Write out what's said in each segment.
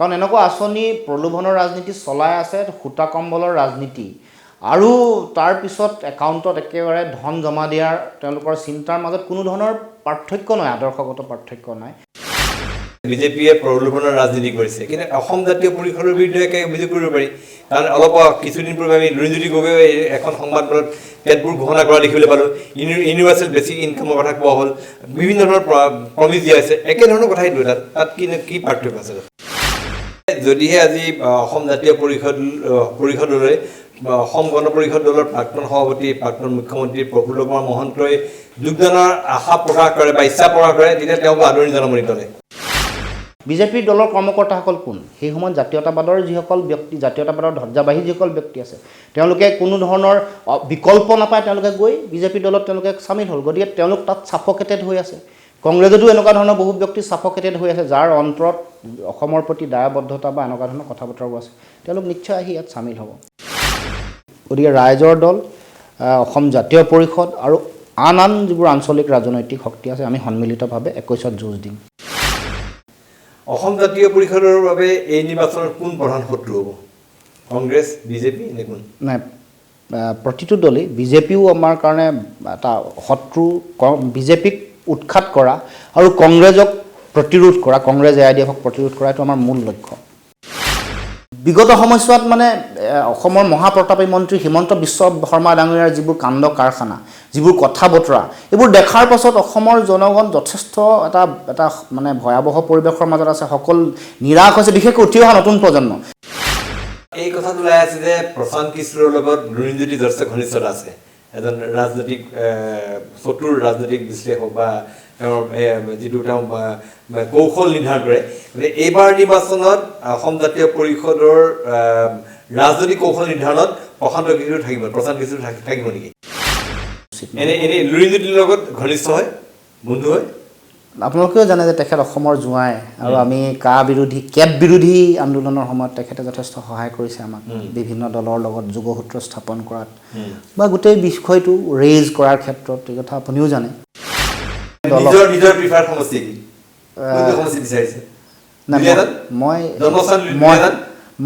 কাৰণ এনেকুৱা আঁচনি প্ৰলোভনৰ ৰাজনীতি চলাই আছে, সূতা কম্বলৰ ৰাজনীতি আৰু তাৰ পিছত একাউণ্টত একেবাৰে ধন জমা দিয়াৰ তেওঁলোকৰ চিন্তাৰ মাজত কোনো ধৰণৰ পাৰ্থক্য নাই, আদৰ্শগত পাৰ্থক্য নাই। বিজেপিয়ে প্ৰলোভনৰ ৰাজনীতি কৰিছে, কিন্তু অসম জাতীয় পৰিষদৰ বিৰুদ্ধে একে অভিযোগ কৰিব পাৰি। কাৰণ অলপ কিছুদিন পূৰ্বে আমি লুৰিণজ্যোতি গগৈয়ে এখন সংবাদমেলত পেটবোৰ ঘোষণা কৰা দেখিবলৈ পালোঁ। ইউনিভাৰ্চেল বেচিক ইনকামৰ কথা কোৱা হ'ল, বিভিন্ন ধৰণৰ প্ৰমিচ দিয়া হৈছে, একেধৰণৰ কথাই তাত কি পাৰ্থক্য আছে? যদিহে আজি অসম জাতীয় পৰিষদলৈ অসম গণ পৰিষদ দলৰ প্ৰাক্তন সভাপতি, প্ৰাক্তন মুখ্যমন্ত্ৰী প্ৰফুল্ল কুমাৰ মহন্তই যোগদানৰ আশা প্ৰকাশ কৰে বা ইচ্ছা প্ৰকাশ কৰে, তেতিয়া তেওঁক আদৰণি জনাবলৈ দলে। বিজেপিৰ দলৰ কৰ্মকৰ্তাসকল কোন? সেই সময়ত জাতীয়তাবাদৰ যিসকল ব্যক্তি, জাতীয়তাবাদৰ ধ্বজাবাহী যিসকল ব্যক্তি আছে, তেওঁলোকে কোনো ধৰণৰ বিকল্প নাপায়, তেওঁলোকে গৈ বিজেপি দলত তেওঁলোকে চামিল হ'ল। গতিকে তেওঁলোক তাত ছাফকেটেড হৈ আছে। কংগ্ৰেছতো এনেকুৱা ধৰণৰ বহু ব্যক্তি ছাফকেটেড হৈ আছে, যাৰ অন্তৰত অসমৰ প্ৰতি দায়বদ্ধতা বা এনেকুৱা ধৰণৰ কথা বতৰাবোৰ আছে। তেওঁলোক নিশ্চয় আহি ইয়াত চামিল হ'ব। গতিকে ৰাইজৰ দল, অসম জাতীয় পৰিষদ আৰু আন যিবোৰ আঞ্চলিক ৰাজনৈতিক শক্তি আছে, আমি সন্মিলিতভাৱে 21ত যুঁজ দিম। অসম জাতীয় পৰিষদৰ বাবে এই নিৰ্বাচনৰ কোন প্ৰধান শত্ৰু হ'ব? কংগ্ৰেছ, বিজেপি নে কোন? নাই, প্ৰতিটো দলেই, বিজেপিও আমাৰ কাৰণে এটা শত্ৰু। বিজেপিক উৎখাত কৰা আৰু কংগ্ৰেছক প্ৰতিৰোধ কৰা, কংগ্ৰেছ AIDFক প্ৰতিৰোধ কৰা, এইটো আমাৰ মূল লক্ষ্য। বিগত সময়ছোৱাত মানে অসমৰ মহাপ্ৰতাপী মন্ত্ৰী হিমন্ত বিশ্ব শৰ্মা ডাঙৰীয়াৰ যিবোৰ কাণ্ড কাৰখানা, যিবোৰ কথা বতৰা, এইবোৰ দেখাৰ পাছত অসমৰ জনগণ যথেষ্ট এটা মানে ভয়াৱহ পৰিৱেশৰ মাজত আছে। সকলো নিৰাশ হৈছে, বিশেষকৈ উঠি অহা নতুন প্ৰজন্ম। এই কথাটো ওলাই আছে যে প্ৰশান্ত কিশোৰৰ লগত লুৰিণজ্যোতি যথেষ্ট ঘনিষ্ঠতা আছে, এজন ৰাজনৈতিক চতুৰ ৰাজনৈতিক বিশ্লেষক বা তেওঁৰ যিটো তেওঁ কৌশল নিৰ্ধাৰণ কৰে। গতিকে এইবাৰ নিৰ্বাচনত অসম জাতীয় পৰিষদৰ ৰাজনৈতিক কৌশল নিৰ্ধাৰণত প্ৰশান্ত কিশোৰ থাকিব, প্ৰশান্ত কিশোৰ থাকিব নেকি? এনেই লুৰিণজ্যোতিৰ লগত ঘনিষ্ঠ হয়, বন্ধু হয়। আপোনালোকেও জানে যে তেখেত অসমৰ জোঁৱাই, আৰু আমি কেব বিৰোধী আন্দোলনৰ সময়ত তেখেতে যথেষ্ট সহায় কৰিছে আমাক, বিভিন্ন দলৰ লগত যোগসূত্ৰ স্থাপন কৰাত বা গোটেই বিষয়টো ৰেইজ কৰাৰ ক্ষেত্ৰত। এই কথা আপুনিও জানে।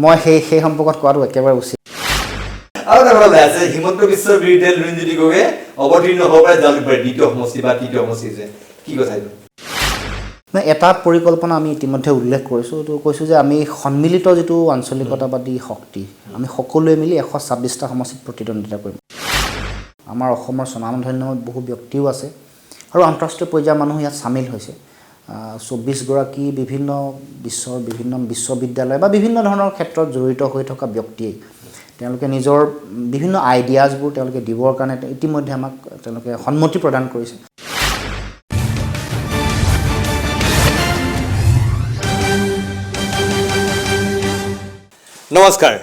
মই সেই সম্পৰ্কত কোৱাটো একেবাৰে উচিত। আৰু এটা কথা আছে, হিমন্ত বিশ্বৰ বিৰুদ্ধে লুৰিণজ্যোতি গগৈয়ে অৱতীৰ্ণ হ'ব পাৰে জালুকবাৰী দ্বিতীয় সমষ্টি বা তৃতীয় সমষ্টি। কি কথা এইটো? এটা পৰিকল্পনা আমি ইতিমধ্যে উল্লেখ কৰিছোঁ, এইটো কৈছোঁ যে আমি সন্মিলিত যিটো আঞ্চলিকতাবাদী শক্তি, আমি সকলোৱে মিলি 126টা সমষ্টিত প্ৰতিদ্বন্দ্বিতা কৰিম। আমাৰ অসমৰ স্বনামধন্য বহু ব্যক্তিও আছে আৰু আন্তঃৰাষ্ট্ৰীয় পৰ্যায়ৰ মানুহ ইয়াত চামিল হৈছে। 24গৰাকী বিভিন্ন বিশ্ববিদ্যালয় বা বিভিন্ন ধৰণৰ ক্ষেত্ৰত জড়িত হৈ থকা ব্যক্তিয়ে তেওঁলোকে নিজৰ বিভিন্ন আইডিয়াজবোৰ তেওঁলোকে দিবৰ কাৰণে ইতিমধ্যে আমাক তেওঁলোকে সন্মতি প্ৰদান কৰিছে। নমস্কাৰ,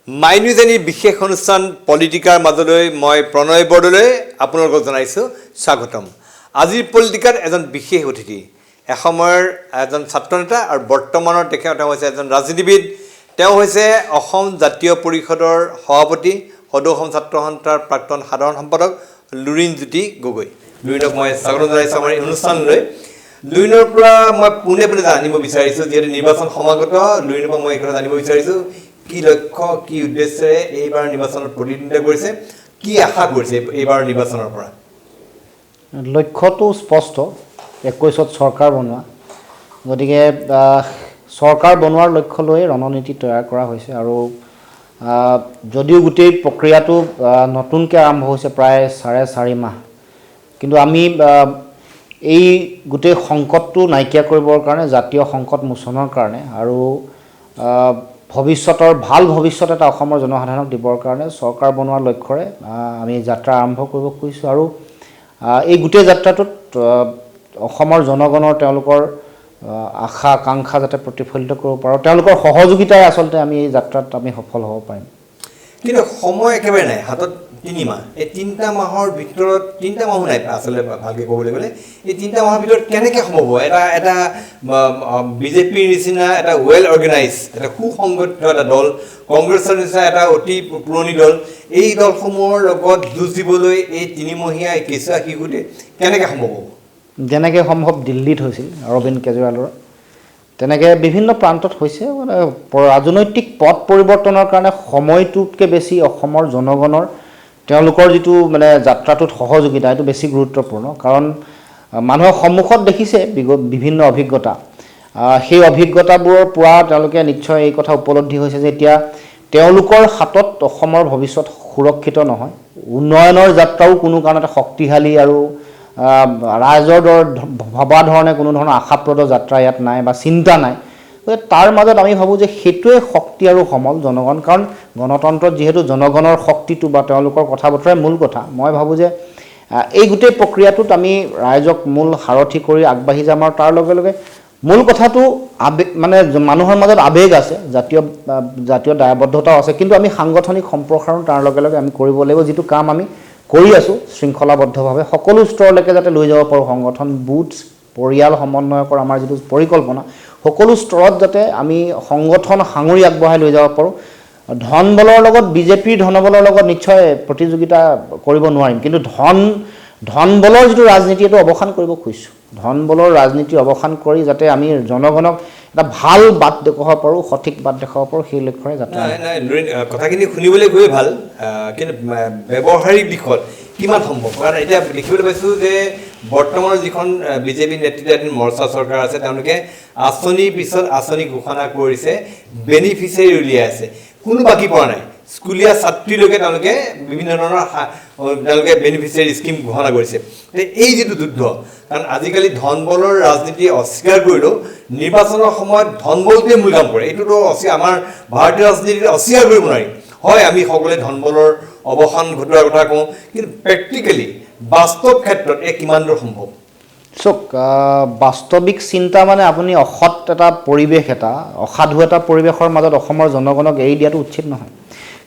মাই নিউজ এনি বিশেষ অনুষ্ঠান পলিটিকাৰ মাজলৈ মই প্ৰণয় বৰদলৈ আপোনালোকক জনাইছোঁ স্বাগতম। আজিৰ পলিটিকাত এজন বিশেষ অতিথি, এসময়ৰ এজন ছাত্ৰনেতা আৰু বৰ্তমানৰ তেওঁ হৈছে এজন ৰাজনীতিবিদ। তেওঁ হৈছে অসম জাতীয় পৰিষদৰ সভাপতি, সদৌ অসম ছাত্ৰ সন্থাৰ প্ৰাক্তন সাধাৰণ সম্পাদক লুৰিণজ্যোতি গগৈ। লুৰিণক মই স্বাগতম জনাইছোঁ আমাৰ এই অনুষ্ঠানলৈ। লুৰিণৰ পৰা মই পোনে জানিব বিচাৰিছোঁ, যিহেতু নিৰ্বাচন সমাগত, লুৰিণৰ পৰা মই এই কথা জানিব বিচাৰিছোঁ, কি লক্ষ্য, কি উদ্দেশ্যেৰে এইবাৰ নিৰ্বাচনত প্ৰতিদ্বন্দ্বিতা কৰিছে, কি আশা কৰিছে এইবাৰ নিৰ্বাচনৰ পৰা? লক্ষ্যটো স্পষ্ট, 21ত চৰকাৰ বনোৱা। গতিকে চৰকাৰ বনোৱাৰ লক্ষ্য লৈ ৰণনীতি তৈয়াৰ কৰা হৈছে। আৰু যদিও গোটেই প্ৰক্ৰিয়াটো নতুনকৈ আৰম্ভ হৈছে, প্ৰায় 4.5 মাহ, কিন্তু আমি এই গোটেই সংকটটো নাইকিয়া কৰিবৰ কাৰণে, জাতীয় সংকট মোচনৰ কাৰণে আৰু ভাল ভৱিষ্যত এটা অসমৰ জনসাধাৰণক দিবৰ কাৰণে চৰকাৰ বনোৱাৰ লক্ষ্যৰে আমি যাত্ৰা আৰম্ভ কৰিব খুজিছোঁ। আৰু এই গোটেই যাত্ৰাটোত অসমৰ জনগণৰ তেওঁলোকৰ আশা আকাংক্ষা যাতে প্ৰতিফলিত কৰিব পাৰোঁ, তেওঁলোকৰ সহযোগিতাৰে আচলতে আমি এই যাত্ৰাত আমি সফল হ'ব পাৰিম। কিন্তু সময় একেবাৰে নাই, হাতত 3 মাহ। এই 3টা মাহৰ ভিতৰত, 3টা মাহো নাই আচলতে ভালকৈ ক'বলৈ গ'লে, এই 3টা মাহৰ ভিতৰত কেনেকৈ সম্ভৱ হ'ব এটা বিজেপিৰ নিচিনা এটা ৱেল অৰ্গেনাইজ, এটা সুসংগঠিত এটা দল, কংগ্ৰেছৰ নিচিনা এটা অতি পুৰণি দল, এই দলসমূহৰ লগত যুঁজ দিবলৈ এই 3মহীয়া কেঁচুৱা শিশুতে কেনেকৈ সম্ভৱ হ'ব? যেনেকৈ সম্ভৱ দিল্লীত হৈছিল অৰবিন্দ কেজৰিৱালৰ, তেনেকৈ বিভিন্ন প্ৰান্তত হৈছে মানে ৰাজনৈতিক পথ পৰিৱৰ্তনৰ কাৰণে সময়টোতকৈ বেছি অসমৰ জনগণৰ তেওঁলোকৰ যিটো মানে যাত্ৰাটোত সহযোগিতা এইটো বেছি গুৰুত্বপূৰ্ণ কাৰণ মানুহৰ সন্মুখত দেখিছে বিভিন্ন অভিজ্ঞতা সেই অভিজ্ঞতাবোৰৰ পৰা তেওঁলোকে নিশ্চয় এই কথা উপলব্ধি হৈছে যে এতিয়া তেওঁলোকৰ হাতত অসমৰ ভৱিষ্যত সুৰক্ষিত নহয় উন্নয়নৰ যাত্ৰাও কোনো কাৰণতে শক্তিশালী আৰু ৰাইজৰ ভবা ধৰণে কোনো ধৰণৰ আশাপ্ৰদ যাত্ৰা ইয়াত নাই বা চিন্তা নাই গতিকে তাৰ মাজত আমি ভাবোঁ যে সেইটোৱে শক্তি আৰু সমল জনগণ কাৰণ গণতন্ত্ৰত যিহেতু জনগণৰ শক্তিটো বা তেওঁলোকৰ কথা বতৰাই মূল কথা মই ভাবোঁ যে এই গোটেই প্ৰক্ৰিয়াটোত আমি ৰাইজক মূল সাৰথি কৰি আগবাঢ়ি যাম আৰু তাৰ লগে লগে মূল কথাটো আবেগ মানে মানুহৰ মাজত আবেগ আছে জাতীয় দায়বদ্ধতাও আছে কিন্তু আমি সাংগঠনিক সম্প্ৰসাৰণ তাৰ লগে লগে আমি কৰিব লাগিব যিটো কাম আমি কৰি আছোঁ শৃংখলাবদ্ধভাৱে সকলো স্তৰলৈকে যাতে লৈ যাব পাৰোঁ সংগঠন বুথ পৰিয়াল সমন্বয়কৰ আমাৰ যিটো পৰিকল্পনা সকলো স্তৰত যাতে আমি সংগঠন সাঙুৰি আগবঢ়াই লৈ যাব পাৰোঁ ধন বলৰ লগত বিজেপিৰ ধনবলৰ লগত নিশ্চয় প্ৰতিযোগিতা কৰিব নোৱাৰিম কিন্তু ধন বলৰ যিটো ৰাজনীতি এইটো অৱসান কৰিব খুজিছোঁ ধন বলৰ ৰাজনীতি অৱসান কৰি যাতে আমি জনগণক এটা ভাল বাট দেখুৱাব পাৰোঁ সঠিক বাট দেখুৱাব পাৰোঁ সেই লক্ষ্যৰে যাতে কথাখিনি শুনিবলৈ গৈ ভাল কিন্তু ব্যৱহাৰিক দিশত কিমান সম্ভৱ কাৰণ এতিয়া দেখিবলৈ পাইছোঁ যে বৰ্তমানৰ যিখন বিজেপি নেতৃত্বাধীন মৰ্চা চৰকাৰ আছে তেওঁলোকে আঁচনিৰ পিছত আঁচনি ঘোষণা কৰিছে বেনিফিচিয়াৰী উলিয়াই আছে কোনো বাকী পৰা নাই স্কুলীয়া ছাত্ৰীলৈকে তেওঁলোকে বিভিন্ন ধৰণৰ তেওঁলোকে বেনিফিচিয়াৰী স্কিম ঘোষণা কৰিছে এই যিটো যুদ্ধ কাৰণ আজিকালি ধন বলৰ ৰাজনীতি অস্বীকাৰ কৰিলেও নিৰ্বাচনৰ সময়ত ধন বলটোৱে মূল কাম কৰে এইটোতো আমাৰ ভাৰতীয় ৰাজনীতিত অস্বীকাৰ কৰিব নোৱাৰি হয় আমি সকলোৱে ধন বলৰ অৱসান ঘটোৱাৰ কথা কওঁ কিন্তু প্ৰেক্টিকেলি বাস্তৱ ক্ষেত্ৰত এই কিমান দূৰ সম্ভৱ চাওক বাস্তৱিক চিন্তা মানে আপুনি অসৎ এটা পৰিৱেশ এটা অসাধু এটা পৰিৱেশৰ মাজত অসমৰ জনগণক এৰি দিয়াটো উচিত নহয়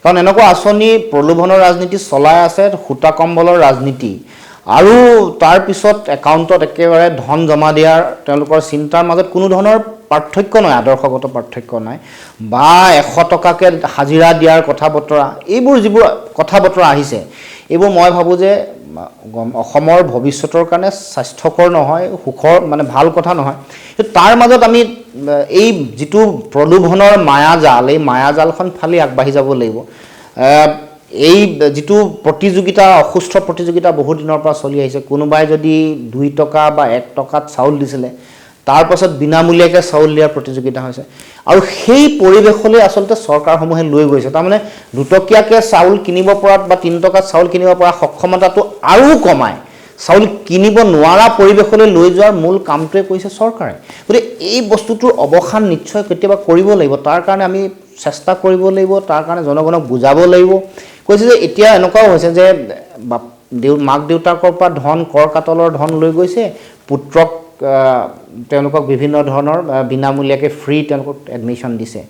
কাৰণ এনেকুৱা আঁচনি প্ৰলোভনৰ ৰাজনীতি চলাই আছে সূতা কম্বলৰ ৰাজনীতি আৰু তাৰপিছত একাউণ্টত একেবাৰে ধন জমা দিয়াৰ তেওঁলোকৰ চিন্তাৰ মাজত কোনো ধৰণৰ পাৰ্থক্য নাই আদৰ্শগত পাৰ্থক্য নাই বা 100 টকাকৈ হাজিৰা দিয়াৰ কথা বতৰা এইবোৰ যিবোৰ কথা বতৰা আহিছে এইবোৰ মই ভাবোঁ যে অসমৰ ভৱিষ্যতৰ কাৰণে স্বাস্থ্যকৰ নহয় সুখৰ মানে ভাল কথা নহয় তাৰ মাজত আমি এই যিটো প্ৰলোভনৰ মায়াজাল এই মায়াজালখন ফালি আগবাঢ়ি যাব লাগিব এই যিটো প্ৰতিযোগিতা অসুস্থ প্ৰতিযোগিতা বহু দিনৰ পৰা চলি আহিছে কোনোবাই যদি 2 টকা বা 1 টকাত চাউল দিছিলে তাৰ পাছত বিনামূলীয়াকৈ চাউল দিয়াৰ প্ৰতিযোগিতা হৈছে আৰু সেই পৰিৱেশলৈ আচলতে চৰকাৰসমূহে লৈ গৈছে তাৰমানে 2 টকীয়াকৈ চাউল কিনিব পৰাত বা 3 টকাত চাউল কিনিব পৰা সক্ষমতাটো আৰু কমাই চাউল কিনিব নোৱাৰা পৰিৱেশলৈ লৈ যোৱাৰ মূল কামটোৱে কৰিছে চৰকাৰে গতিকে এই বস্তুটোৰ অৱসান নিশ্চয় কেতিয়াবা কৰিব লাগিব তাৰ কাৰণে আমি চেষ্টা কৰিব লাগিব তাৰ কাৰণে জনগণক বুজাব লাগিব কৈছে যে এতিয়া এনেকুৱাও হৈছে যে মাক দেউতাকৰ পৰা ধন কৰ কাটলৰ ধন লৈ গৈছে পুত্ৰক তেওঁলোকক বিভিন্ন ধৰণৰ বিনামূলীয়াকৈ ফ্ৰী তেওঁলোকক এডমিশ্যন দিছে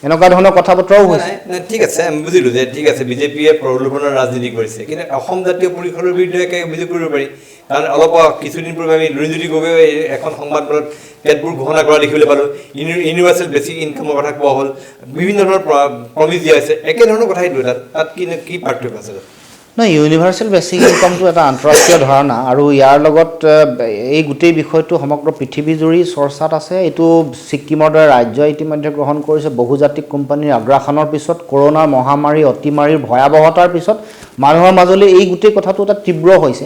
এনেকুৱা ধৰণৰ কথা বতৰাও হৈছে ঠিক আছে আমি বুজিলোঁ যে ঠিক আছে বিজেপিয়ে প্ৰলোভনৰ ৰাজনীতি কৰিছে কিন্তু অসম জাতীয় পৰিষদৰ বিৰুদ্ধে অভিযোগ কৰিব পাৰি কাৰণ অলপ কিছুদিন পূৰ্বে আমি লুৰিণজ্যোতি গগৈয়ে এখন সংবাদপত্ৰত পেটবোৰ ঘোষণা কৰা দেখিবলৈ পালোঁ ইউনিভাৰ্চেল বেছিক ইনকামৰ কথা কোৱা হ'ল বিভিন্ন ধৰণৰ প্ৰমিছ দিয়া হৈছে একেধৰণৰ কথাই তাত কি পাৰ্থক্য আছে নহয় ইউনিভাৰ্চেল বেছিক ইনকামটো এটা আন্তঃৰাষ্ট্ৰীয় ধাৰণা আৰু ইয়াৰ লগত এই গোটেই বিষয়টো সমগ্ৰ পৃথিৱীজুৰি চৰ্চাত আছে এইটো ছিক্কিমৰ দৰে ৰাজ্যই ইতিমধ্যে গ্ৰহণ কৰিছে বহুজাতিক কোম্পানীৰ আগ্ৰাসনৰ পিছত কৰোনাৰ মহামাৰী অতিমাৰীৰ ভয়াৱহতাৰ পিছত মানুহৰ মাজলৈ এই গোটেই কথাটো এটা তীব্ৰ হৈছে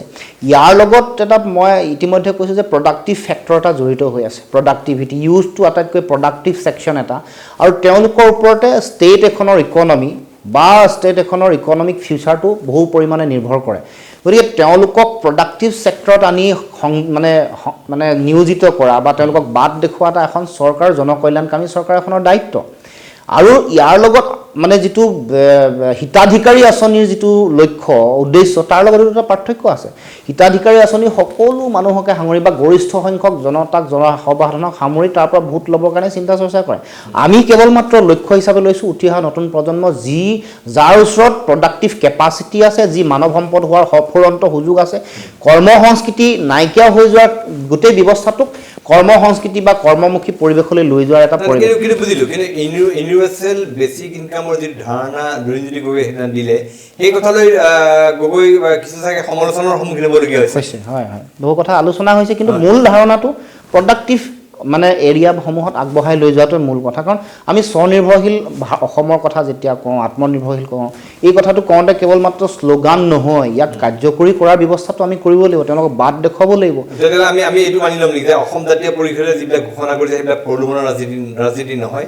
ইয়াৰ লগত এটা মই ইতিমধ্যে কৈছোঁ যে প্ৰডাক্টিভ ফেক্টৰ এটা জড়িত হৈ আছে প্ৰডাক্টিভিটি ইউজটো আটাইতকৈ প্ৰডাক্টিভ ছেকশ্যন এটা আৰু তেওঁলোকৰ ওপৰতে ষ্টেট এখনৰ ইকনমি বা ষ্টেট এখনৰ ইকনমিক ফিউচাৰটো বহু পৰিমাণে নিৰ্ভৰ কৰে গতিকে তেওঁলোকক প্ৰডাক্টিভ ছেক্টৰত আনি মানে নিয়োজিত কৰা বা তেওঁলোকক বাট দেখুওৱা এটা এখন চৰকাৰ জনকল্যাণকামী চৰকাৰ এখনৰ দায়িত্ব আৰু ইয়াৰ লগত মানে যিটো হিতাধিকাৰী আঁচনিৰ যিটো লক্ষ্য উদ্দেশ্য তাৰ লগত এটা পাৰ্থক্য আছে হিতাধিকাৰী আঁচনি সকলো মানুহকে সামৰি বা গৰিষ্ঠ সংখ্যক জনতাক জনসাধাৰণক সামৰি তাৰ পৰা ভোট ল'বৰ কাৰণে চিন্তা চৰ্চা কৰে আমি কেৱল মাত্ৰ লক্ষ্য হিচাপে লৈছোঁ উঠি অহা নতুন প্ৰজন্ম যাৰ ওচৰত প্ৰডাক্টিভ কেপাচিটি আছে যি মানৱ সম্পদ হোৱাৰ সফুৰন্ত সুযোগ আছে কৰ্ম সংস্কৃতি নাইকিয়া হৈ যোৱাৰ গোটেই ব্যৱস্থাটোক কৰ্ম সংস্কৃতি বা কৰ্মমুখী পৰিৱেশলৈ লৈ যোৱাৰ এটা পৰিৱেশ বুজিলোঁ কিন্তু ইউনিভাৰ্চেল বেছিক ইনকামৰ যিটো ধাৰণা লুৰিণজ্যোতি গগৈয়ে সেইদিনা দিলে সেই কথালৈ গগৈ কিছু চাগে সমালোচনাৰ সন্মুখীন হ'বলগীয়া হৈছে হয় হয় বহু কথা আলোচনা হৈছে কিন্তু মূল ধাৰণাটো প্ৰডাক্টিভ মানে এৰিয়াসমূহত আগবঢ়াই লৈ যোৱাটো মূল কথা কাৰণ আমি স্বনিৰ্ভৰশীল অসমৰ কথা যেতিয়া কওঁ আত্মনিৰ্ভৰশীল কওঁ এই কথাটো কওঁতে কেৱল মাত্ৰ শ্লোগান নহয় ইয়াক কাৰ্যকৰী কৰাৰ ব্যৱস্থাটো আমি কৰিব লাগিব তেওঁলোকক বাট দেখুৱাব লাগিব তেতিয়াহ'লে আমি এইটো মানি ল'ম নেকি যে অসম জাতীয় পৰিষদে যিবিলাক ঘোষণা কৰিছে সেইবিলাক প্ৰলোভনৰ ৰাজনীতি নহয়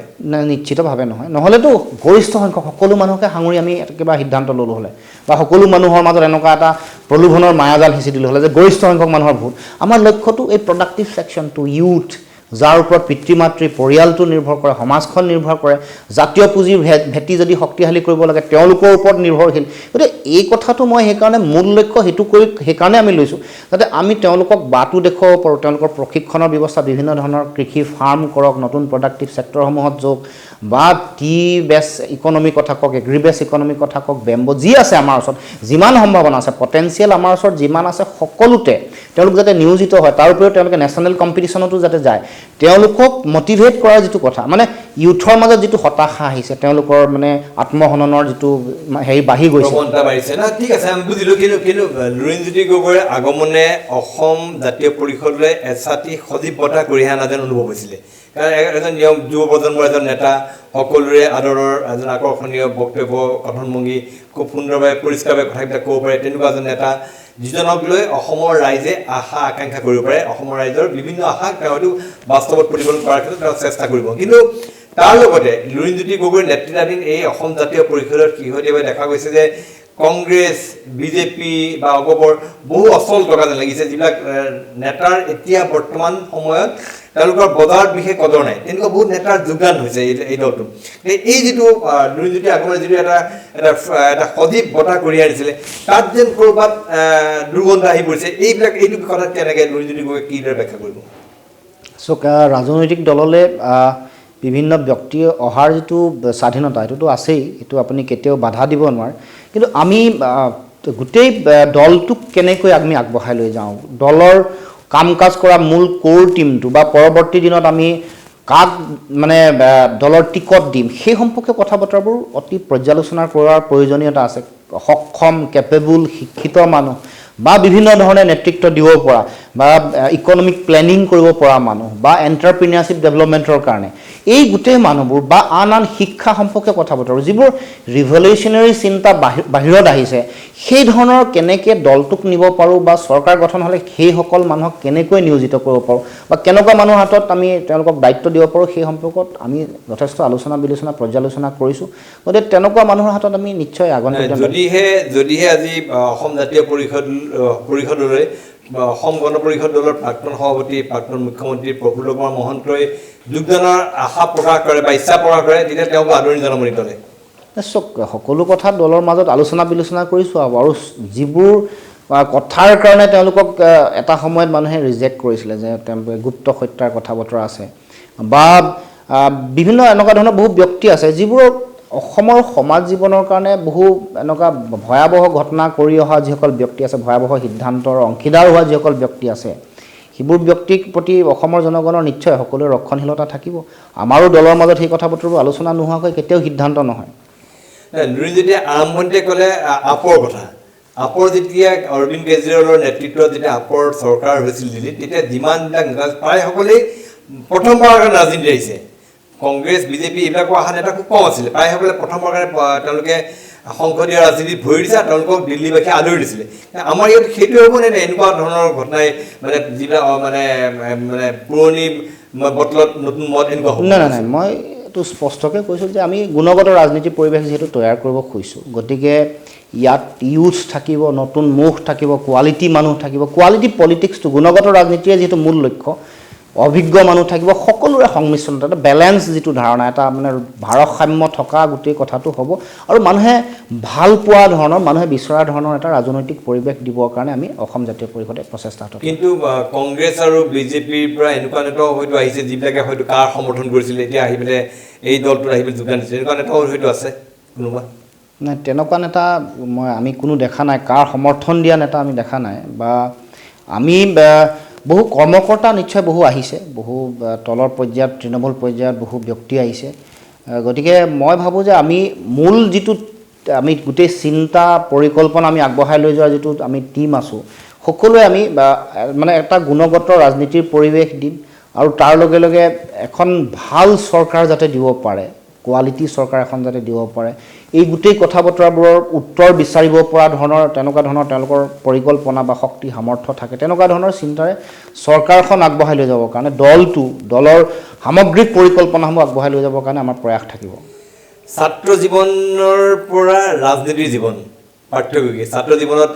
নিশ্চিতভাৱে নহয় নহ'লেতো গৰিষ্ঠ সংখ্যক সকলো মানুহকে সাঙুৰি আমি কিবা সিদ্ধান্ত ল'লোঁ হ'লে বা সকলো মানুহৰ মাজত এনেকুৱা এটা প্ৰলোভনৰ মায়াজাল সিঁচি দিলোঁ হ'লে যে গৰিষ্ঠ সংখ্যক মানুহৰ ভোট আমাৰ লক্ষ্যটো এই প্ৰডাক্টিভ ছেকশ্যনটো ইউথ যাৰ ওপৰত পিতৃ মাতৃ পৰিয়ালটো নিৰ্ভৰ কৰে সমাজখন নিৰ্ভৰ কৰে জাতীয় পুঁজিৰ ভেটি যদি শক্তিশালী কৰিব লাগে তেওঁলোকৰ ওপৰত নিৰ্ভৰশীল গতিকে এই কথাটো মই সেইকাৰণে মূল লক্ষ্য সেইটো কৰি সেইকাৰণে আমি লৈছোঁ যাতে আমি তেওঁলোকক বাটো দেখুৱাব পাৰোঁ তেওঁলোকৰ প্ৰশিক্ষণৰ ব্যৱস্থা বিভিন্ন ধৰণৰ কৃষি ফাৰ্ম কৰক নতুন প্ৰডাক্টিভ ছেক্টৰসমূহত যাওক বা টি বেছ ইকনমিৰ কথা কওক এগ্ৰি বেছ ইকনমিৰ কথা কওক বেম্বো যি আছে আমাৰ ওচৰত যিমান সম্ভাৱনা আছে পটেঞ্চিয়েল আমাৰ ওচৰত যিমান আছে সকলোতে তেওঁলোক যাতে নিয়োজিত হয় তাৰ উপৰিও তেওঁলোকে নেশ্যনেল কম্পিটিশ্যনতো যাতে যায় তেওঁলোকক মটিভেট কৰাৰ যিটো কথা মানে ইউথৰ মাজত যিটো হতাশা আহিছে তেওঁলোকৰ মানে আত্মহননৰ যিটো হেৰি বাঢ়ি গৈছে ঠিক আছে আমি বুজিলোঁ কিন্তু লুৰিণজ্যোতি গগৈৰ আগমনে অসম জাতীয় পৰিষদলৈ এছাতি সজীৱ বঁটা কঢ়িয়াই অনা যেন অনুভৱ হৈছিলে কাৰণ এজন যুৱ প্ৰজন্মৰ এজন নেতা সকলোৰে আদৰৰ এজন আকৰ্ষণীয় বক্তব্য কথনভংগী খুব সুন্দৰভাৱে পৰিষ্কাৰভাৱে কথাবিলাক ক'ব পাৰে তেনেকুৱা এজন নেতা যিজনক লৈ অসমৰ ৰাইজে আশা আকাংক্ষা কৰিব পাৰে অসমৰ ৰাইজৰ বিভিন্ন আশা তেওঁ হয়তো বাস্তৱত প্ৰতিফলন কৰাৰ ক্ষেত্ৰত তেওঁ চেষ্টা কৰিব কিন্তু তাৰ লগতে লুৰিণজ্যোতি গগৈৰ নেতৃত্বাধীন এই অসম জাতীয় পৰিষদৰ শেহতীয়াভাৱে দেখা গৈছে যে কংগ্ৰেছ বিজেপি বা অগপৰ বহু অচল টকা যেন লাগিছে যিবিলাক নেতাৰ এতিয়া বৰ্তমান সময়ত তেওঁলোকৰ বজাৰত বিশেষ কদৰ নাই তেনেকুৱা বহুত নেতাৰ যোগদান হৈছে এই দলটো এই যিটো লুৰিণজ্যোতি আগমনে যিটো এটা সজীৱ বঁটা কঢ়িয়াই আনিছিলে তাত যেন ক'ৰবাত দুৰ্গন্ধ আহি পৰিছে এইটো কথাত কেনেকৈ লুৰিণজ্যোতি গগৈ কিদৰে ব্যাখ্যা কৰিব চাওক ৰাজনৈতিক দললৈ বিভিন্ন ব্যক্তি অহাৰ যিটো স্বাধীনতা সেইটোতো আছেই এইটো আপুনি কেতিয়াও বাধা দিব নোৱাৰে কিন্তু আমি গোটেই দলটোক কেনেকৈ আমি আগবঢ়াই লৈ যাওঁ দলৰ কাম কাজ কৰা মূল কোৰ টিমটো বা পৰৱৰ্তী দিনত আমি কাক মানে দলৰ টিকট দিম সেই সম্পৰ্কে কথা বতৰাবোৰ অতি পৰ্যালোচনা কৰাৰ প্ৰয়োজনীয়তা আছে সক্ষম কেপেবল শিক্ষিত মানুহ বা বিভিন্ন ধৰণে নেতৃত্ব দিব পৰা বা ইকনমিক প্লেনিং কৰিব পৰা মানুহ বা এণ্টাৰপ্ৰিনিয়ৰশ্বিপ ডেভেলপমেণ্টৰ কাৰণে এই গোটেই মানুহবোৰ বা আন শিক্ষা সম্পৰ্কে কথা বতৰা যিবোৰ ৰিভলিউচনাৰী চিন্তা বাহিৰত আহিছে সেই ধৰণৰ কেনেকৈ দলটোক নিব পাৰোঁ বা চৰকাৰ গঠন হ'লে সেইসকল মানুহক কেনেকৈ নিয়োজিত কৰিব পাৰোঁ বা কেনেকুৱা মানুহৰ হাতত আমি তেওঁলোকক দায়িত্ব দিব পাৰোঁ সেই সম্পৰ্কত আমি যথেষ্ট আলোচনা বিলোচনা পৰ্যালোচনা কৰিছোঁ গতিকে তেনেকুৱা মানুহৰ হাতত আমি নিশ্চয় আগন্তুক যদিহে আজি অসম জাতীয় পৰিষদলৈ অসম গণ পৰিষদ দলৰ প্ৰাক্তন সভাপতি প্ৰাক্তন মুখ্যমন্ত্ৰী প্ৰফুল্ল কুমাৰ মহন্তই যোগদানৰ আশা প্ৰকাশ কৰে বা ইচ্ছা প্ৰকাশ কৰে তেতিয়া তেওঁক আদৰণি জনাব নিদিলে চাওক সকলো কথা দলৰ মাজত আলোচনা বিলোচনা কৰিছোঁ আৰু যিবোৰ কথাৰ কাৰণে তেওঁলোকক এটা সময়ত মানুহে ৰিজেক্ট কৰিছিলে যে তেওঁলোকে গুপ্ত হত্যাৰ কথা বতৰা আছে বা বিভিন্ন এনেকুৱা ধৰণৰ বহু ব্যক্তি আছে যিবোৰৰ অসমৰ সমাজ জীৱনৰ কাৰণে বহু এনেকুৱা ভয়াৱহ ঘটনা কৰি অহা যিসকল ব্যক্তি আছে ভয়াৱহ সিদ্ধান্তৰ অংশীদাৰ হোৱা যিসকল ব্যক্তি আছে সেইবোৰ ব্যক্তিৰ প্ৰতি অসমৰ জনগণৰ নিশ্চয় সকলোৰে ৰক্ষণশীলতা থাকিব আমাৰো দলৰ মাজত সেই কথা বতৰাবোৰ আলোচনা নোহোৱাকৈ কেতিয়াও সিদ্ধান্ত নহয় লুৰিণজ্যোতি আৰম্ভণিতে ক'লে আপৰ কথা আপৰ যেতিয়া অৰবিন্দ কেজৰিৱালৰ নেতৃত্বত যেতিয়া আপৰ চৰকাৰ হৈছিল দিল্লীত তেতিয়া যিমানবিলাক নেতা প্ৰায় সকলেই প্ৰথমবাৰৰ কাৰণে ৰাজনীতি আহিছে কংগ্ৰেছ বিজেপি এইবিলাকৰ অহা নেতা খুব কম আছিলে প্ৰায়সকলে প্ৰথমৰ কাৰণে তেওঁলোকে সংসদীয় ৰাজনীতিত ভৰি দিছে আৰু তেওঁলোকক দিল্লীবাসীয়ে আদৰি দিছিলে আমাৰ ইয়াত সেইটো হ'ব নে এনেকুৱা ধৰণৰ ঘটনাই মানে যিবিলাক মানে মানে পুৰণি বটলত নতুন মত এনেকুৱা হ'ব নাই মই এইটো স্পষ্টকৈ কৈছোঁ যে আমি গুণগত ৰাজনীতি পৰিৱেশ যিহেতু তৈয়াৰ কৰিব খুজিছোঁ গতিকে ইয়াত ইউথ থাকিব নতুন মুখ থাকিব কোৱালিটি মানুহ থাকিব কোৱালিটি পলিটিক্সটো গুণগত ৰাজনীতিয়ে যিহেতু মূল লক্ষ্য অভিজ্ঞ মানুহ থাকিব সকলোৰে সংমিশ্ৰণ এটা বেলেঞ্চ যিটো ধাৰণা এটা মানে ভাৰসাম্য থকা গোটেই কথাটো হ'ব আৰু মানুহে ভাল পোৱা ধৰণৰ মানুহে বিচৰা ধৰণৰ এটা ৰাজনৈতিক পৰিৱেশ দিবৰ কাৰণে আমি অসম জাতীয় পৰিষদে প্ৰচেষ্টা হাতত কিন্তু কংগ্ৰেছ আৰু বিজেপিৰ পৰা এনেকুৱা নেতাও হয়তো আহিছে যিবিলাকে হয়তো কাৰ সমৰ্থন কৰিছিলে এতিয়া আহি পেলাই এই দলটোত আহি পেলাই যোগদান দিছে এনেকুৱা নেতাও হয়তো আছে কোনোবা নাই তেনেকুৱা নেতা আমি কোনো দেখা নাই কাৰ সমৰ্থন দিয়া নেতা আমি দেখা নাই বা আমি বহু কৰ্মকৰ্তা নিশ্চয় বহু আহিছে বহু তলৰ পৰ্যায়ত তৃণমূল পৰ্যায়ত বহু ব্যক্তি আহিছে গতিকে মই ভাবোঁ যে আমি মূল যিটো আমি গোটেই চিন্তা পৰিকল্পনা আমি আগবঢ়াই লৈ যোৱাৰ যিটো আমি টীম আছোঁ সকলোৱে আমি মানে এটা গুণগত ৰাজনীতিৰ পৰিৱেশ দিম আৰু তাৰ লগে লগে এখন ভাল চৰকাৰ যাতে দিব পাৰে, কোৱালিটি চৰকাৰ এখন যাতে দিব পাৰে, এই গোটেই কথা বতৰাবোৰৰ উত্তৰ বিচাৰিব পৰা ধৰণৰ তেনেকুৱা ধৰণৰ তেওঁলোকৰ পৰিকল্পনা বা শক্তি সামৰ্থ্য থাকে, তেনেকুৱা ধৰণৰ চিন্তাৰে চৰকাৰখন আগবঢ়াই লৈ যাবৰ কাৰণে দলৰ সামগ্ৰিক পৰিকল্পনাসমূহ আগবঢ়াই লৈ যাবৰ কাৰণে আমাৰ প্ৰয়াস থাকিব। ছাত্ৰ জীৱনৰ পৰা ৰাজনীতিৰ জীৱন পাৰ্থক্য কি? ছাত্ৰ জীৱনত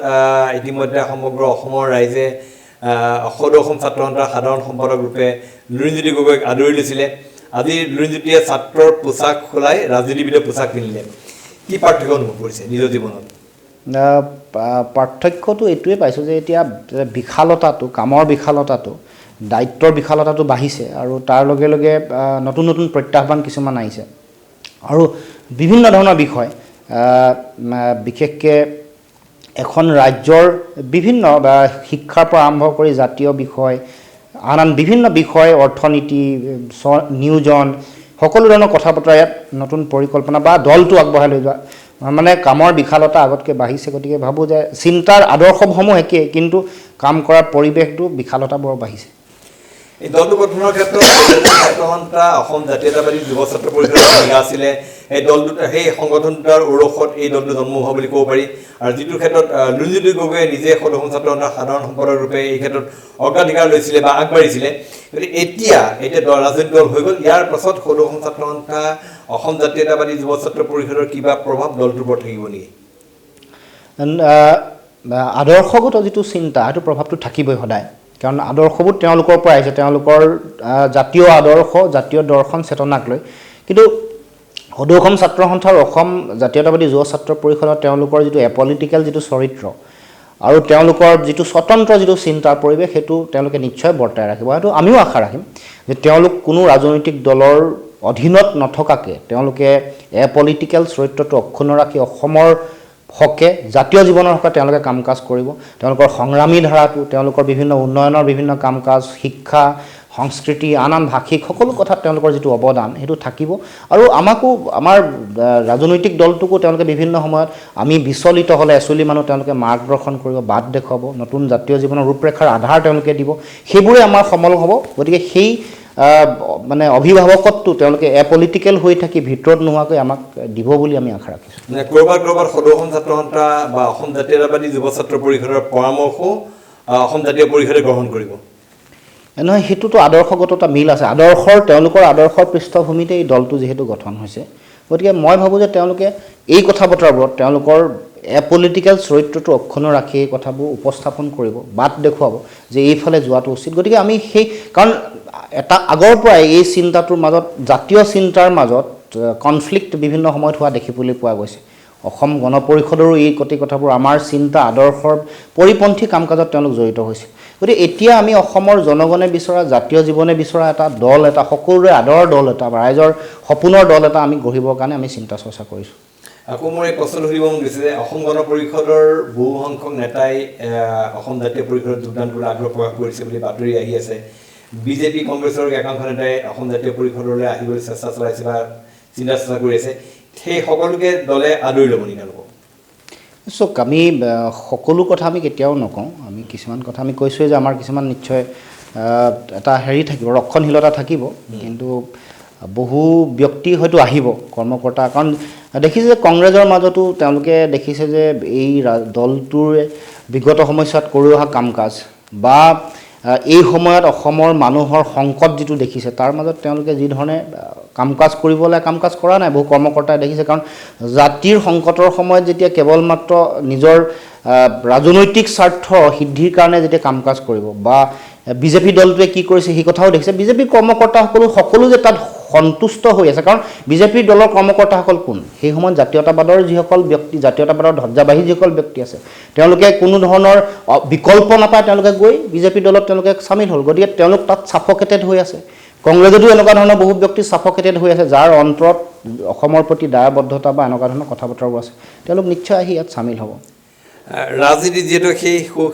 ইতিমধ্যে সমগ্ৰ অসমৰ ৰাইজে সদৌ অসম ছাত্ৰ সন্থাৰ সাধাৰণ সম্পাদক ৰূপে লুৰিণজ্যোতি গগৈক আদৰি লৈছিলে। আজি লুৰিণজ্যোতিয়ে ছাত্ৰৰ পোছাক সলাই ৰাজনীতিবিদৰ পোছাক পিন্ধিলে। কি পাৰ্থক্য অনুভৱ কৰিছে নিজৰ জীৱনত? পাৰ্থক্যটো এইটোৱে পাইছোঁ যে এতিয়া বিশালতাটো, কামৰ বিশালতাটো, দায়িত্বৰ বিশালতাটো বাঢ়িছে আৰু তাৰ লগে লগে নতুন নতুন প্ৰত্যাহ্বান কিছুমান আহিছে আৰু বিভিন্ন ধৰণৰ বিষয়, বিশেষকৈ এখন ৰাজ্যৰ বিভিন্ন বা শিক্ষাৰ পৰা আৰম্ভ কৰি জাতীয় বিষয়, আন বিভিন্ন বিষয়, অৰ্থনীতি, নিয়োজন, সকলো ধৰণৰ কথা বতৰা ইয়াত নতুন পৰিকল্পনা বা দলটো আগবঢ়াই লৈ যোৱা, মানে কামৰ বিশালতা আগতকৈ বাঢ়িছে। গতিকে ভাবোঁ যে চিন্তাৰ আদৰ্শসমূহ একেই, কিন্তু কাম কৰাৰ পৰিৱেশটো বিশালতা বৰ বাঢ়িছে। এই দলটো গঠনৰ ক্ষেত্ৰত ছাত্ৰ সন্থা অসম জাতীয়তাবাদী যুৱ ছাত্ৰ পৰিষদৰ ভূমিকা আছিলে। এই দলটো, সেই সংগঠন দুটাৰ ঔৰসত এই দলটো জন্ম হোৱা বুলি ক'ব পাৰি। আৰু যিটো ক্ষেত্ৰত লুৰিণজ্যোতি গগৈয়ে নিজে সদৌ অসম ছাত্ৰ সন্থাৰ সাধাৰণ সম্পাদক ৰূপে এই ক্ষেত্ৰত অগ্ৰাধিকাৰ লৈছিলে বা আগবাঢ়িছিলে। গতিকে এতিয়া ৰাজনৈতিক দল হৈ গ'ল, ইয়াৰ পাছত সদৌ অসম ছাত্ৰ সন্থা অসম জাতীয়তাবাদী যুৱ ছাত্ৰ পৰিষদৰ কিবা প্ৰভাৱ দলটোৰ ওপৰত থাকিব নেকি? আদৰ্শগত যিটো চিন্তা, সেইটো প্ৰভাৱটো থাকিবই সদায়, কাৰণ আদৰ্শবোৰ তেওঁলোকৰ পৰা আহিছে, তেওঁলোকৰ জাতীয় আদৰ্শ, জাতীয় দৰ্শন চেতনাক লৈ। কিন্তু সদৌ অসম ছাত্ৰ সন্থাৰ অসম জাতীয়তাবাদী যুৱ ছাত্ৰ পৰিষদৰ তেওঁলোকৰ যিটো এপলিটিকেল যিটো চৰিত্ৰ আৰু তেওঁলোকৰ যিটো স্বতন্ত্ৰ যিটো চিন্তাৰ পৰিৱেশ, সেইটো তেওঁলোকে নিশ্চয় বৰ্তাই ৰাখিব। সেইটো আমিও আশা ৰাখিম যে তেওঁলোক কোনো ৰাজনৈতিক দলৰ অধীনত নথকাকৈ তেওঁলোকে এপলিটিকেল চৰিত্ৰটো অক্ষুণ্ণ ৰাখি অসমৰ হকে, জাতীয় জীৱনৰ হকে তেওঁলোকে কাম কাজ কৰিব। তেওঁলোকৰ সংগ্ৰামী ধাৰাটো, তেওঁলোকৰ বিভিন্ন উন্নয়নৰ বিভিন্ন কাম কাজ, শিক্ষা, সংস্কৃতি, আন ভাষিক সকলো কথাত তেওঁলোকৰ যিটো অৱদান, সেইটো থাকিব। আৰু আমাকো, আমাৰ ৰাজনৈতিক দলটোকো তেওঁলোকে বিভিন্ন সময়ত আমি বিচলিত হ'লে এচলি মানুহ তেওঁলোকে মাৰ্গদৰ্শন কৰিব, বাট দেখুৱাব, নতুন জাতীয় জীৱনৰ ৰূপৰেখাৰ আধাৰ তেওঁলোকে দিব, সেইবোৰে আমাৰ সমল হ'ব। গতিকে সেই মানে অভিভাৱকত্বটো তেওঁলোকে এপলিটিকেল হৈ থাকি ভিতৰত নোহোৱাকৈ আমাক দিব বুলি আমি আশা ৰাখিছোঁ। ক'ৰবাত সদৌ অসম ছাত্ৰ সন্থা বা অসম জাতীয়তাবাদী যুৱ ছাত্ৰ পৰিষদৰ পৰামৰ্শও অসম জাতীয় পৰিষদে গ্ৰহণ কৰিব? নহয়, সেইটোতো আদৰ্শগত এটা মিল আছে। তেওঁলোকৰ আদৰ্শৰ পৃষ্ঠভূমিতে এই দলটো যিহেতু গঠন হৈছে, গতিকে মই ভাবোঁ যে তেওঁলোকে এই কথা বতৰাবোৰত তেওঁলোকৰ এপলিটিকেল চৰিত্ৰটো অক্ষুণ্ণ ৰাখি এই কথাবোৰ উপস্থাপন কৰিব, বাট দেখুৱাব যে এইফালে যোৱাটো উচিত। গতিকে আমি কাৰণ এটা আগৰ পৰাই এই চিন্তাটোৰ মাজত, জাতীয় চিন্তাৰ মাজত কনফ্লিক্ট বিভিন্ন সময়ত হোৱা দেখিবলৈ পোৱা গৈছে। অসম গণ পৰিষদৰো এই কথাবোৰ আমাৰ চিন্তা আদৰ্শৰ পৰিপন্থী কাম কাজত তেওঁলোক জড়িত হৈছে। গতিকে এতিয়া আমি অসমৰ জনগণে বিচৰা, জাতীয় জীৱনে বিচৰা এটা দল, এটা সকলোৰে আদৰৰ দল, এটা ৰাইজৰ সপোনৰ দল এটা আমি গঢ়িবৰ কাৰণে আমি চিন্তা চৰ্চা কৰিছোঁ। আকৌ মোৰ এই প্ৰশ্নটো সুধিব মন গৈছে যে অসম গণ পৰিষদৰ বহু সংখ্যক নেতাই অসম জাতীয় পৰিষদত যোগদান কৰিবলৈ আগ্ৰহ প্ৰকাশ কৰিছে বুলি বাতৰি আহি আছে। বিজেপি, কংগ্ৰেছৰ একাংশ নেতাই অসম জাতীয় পৰিষদলৈ আহিবলৈ চেষ্টা চলাইছে বা চিন্তা চৰ্চা কৰি আছে। সেই সকলোকে দলে আদৰি ল'ব নেকি তেওঁলোকক? চাওক, আমি সকলো কথা আমি কেতিয়াও নকওঁ। আমি কিছুমান কথা আমি কৈছোঁৱে যে আমাৰ কিছুমান নিশ্চয় এটা থাকিব, ৰক্ষণশীলতা থাকিব। কিন্তু বহু ব্যক্তি হয়তো আহিব, কৰ্মকৰ্তা, কাৰণ দেখিছে যে কংগ্ৰেছৰ মাজতো তেওঁলোকে দেখিছে যে এই দলটোৰে বিগত সময়ছোৱাত কৰি অহা কাম কাজ বা এই সময়ত অসমৰ মানুহৰ সংকট যিটো দেখিছে, তাৰ মাজত তেওঁলোকে যি ধৰণে কাম কাজ কৰিব লাগে, কাম কাজ কৰা নাই। বহু কৰ্মকৰ্তাই দেখিছে, কাৰণ জাতিৰ সংকটৰ সময়ত যেতিয়া কেৱল মাত্ৰ নিজৰ ৰাজনৈতিক স্বাৰ্থ সিদ্ধিৰ কাৰণে যেতিয়া কাম কাজ কৰিব, বা বিজেপি দলটোৱে কি কৰিছে সেই কথাও দেখিছে। বিজেপিৰ কৰ্মকৰ্তাসকলো যে তাত সন্তুষ্ট হৈ আছে, কাৰণ বিজেপিৰ দলৰ কৰ্মকৰ্তাসকল কোন? সেই সময়ত জাতীয়তাবাদৰ যিসকল ব্যক্তি, জাতীয়তাবাদৰ ধ্বজাবাহী যিসকল ব্যক্তি আছে, তেওঁলোকে কোনো ধৰণৰ বিকল্প নাপায়, তেওঁলোকে গৈ বিজেপি দলত তেওঁলোকে চামিল হ'ল। গতিকে তেওঁলোক তাত ছাফকেটেড হৈ আছে। কংগ্ৰেছতো এনেকুৱা ধৰণৰ বহুত ব্যক্তি ছাফকেটেড হৈ আছে, যাৰ অন্তৰত অসমৰ প্ৰতি দায়বদ্ধতা বা এনেকুৱা ধৰণৰ কথা বতৰাবোৰ আছে। তেওঁলোক নিশ্চয় আহি ইয়াত চামিল হ'ব। ৰাজনীতি যিহেতু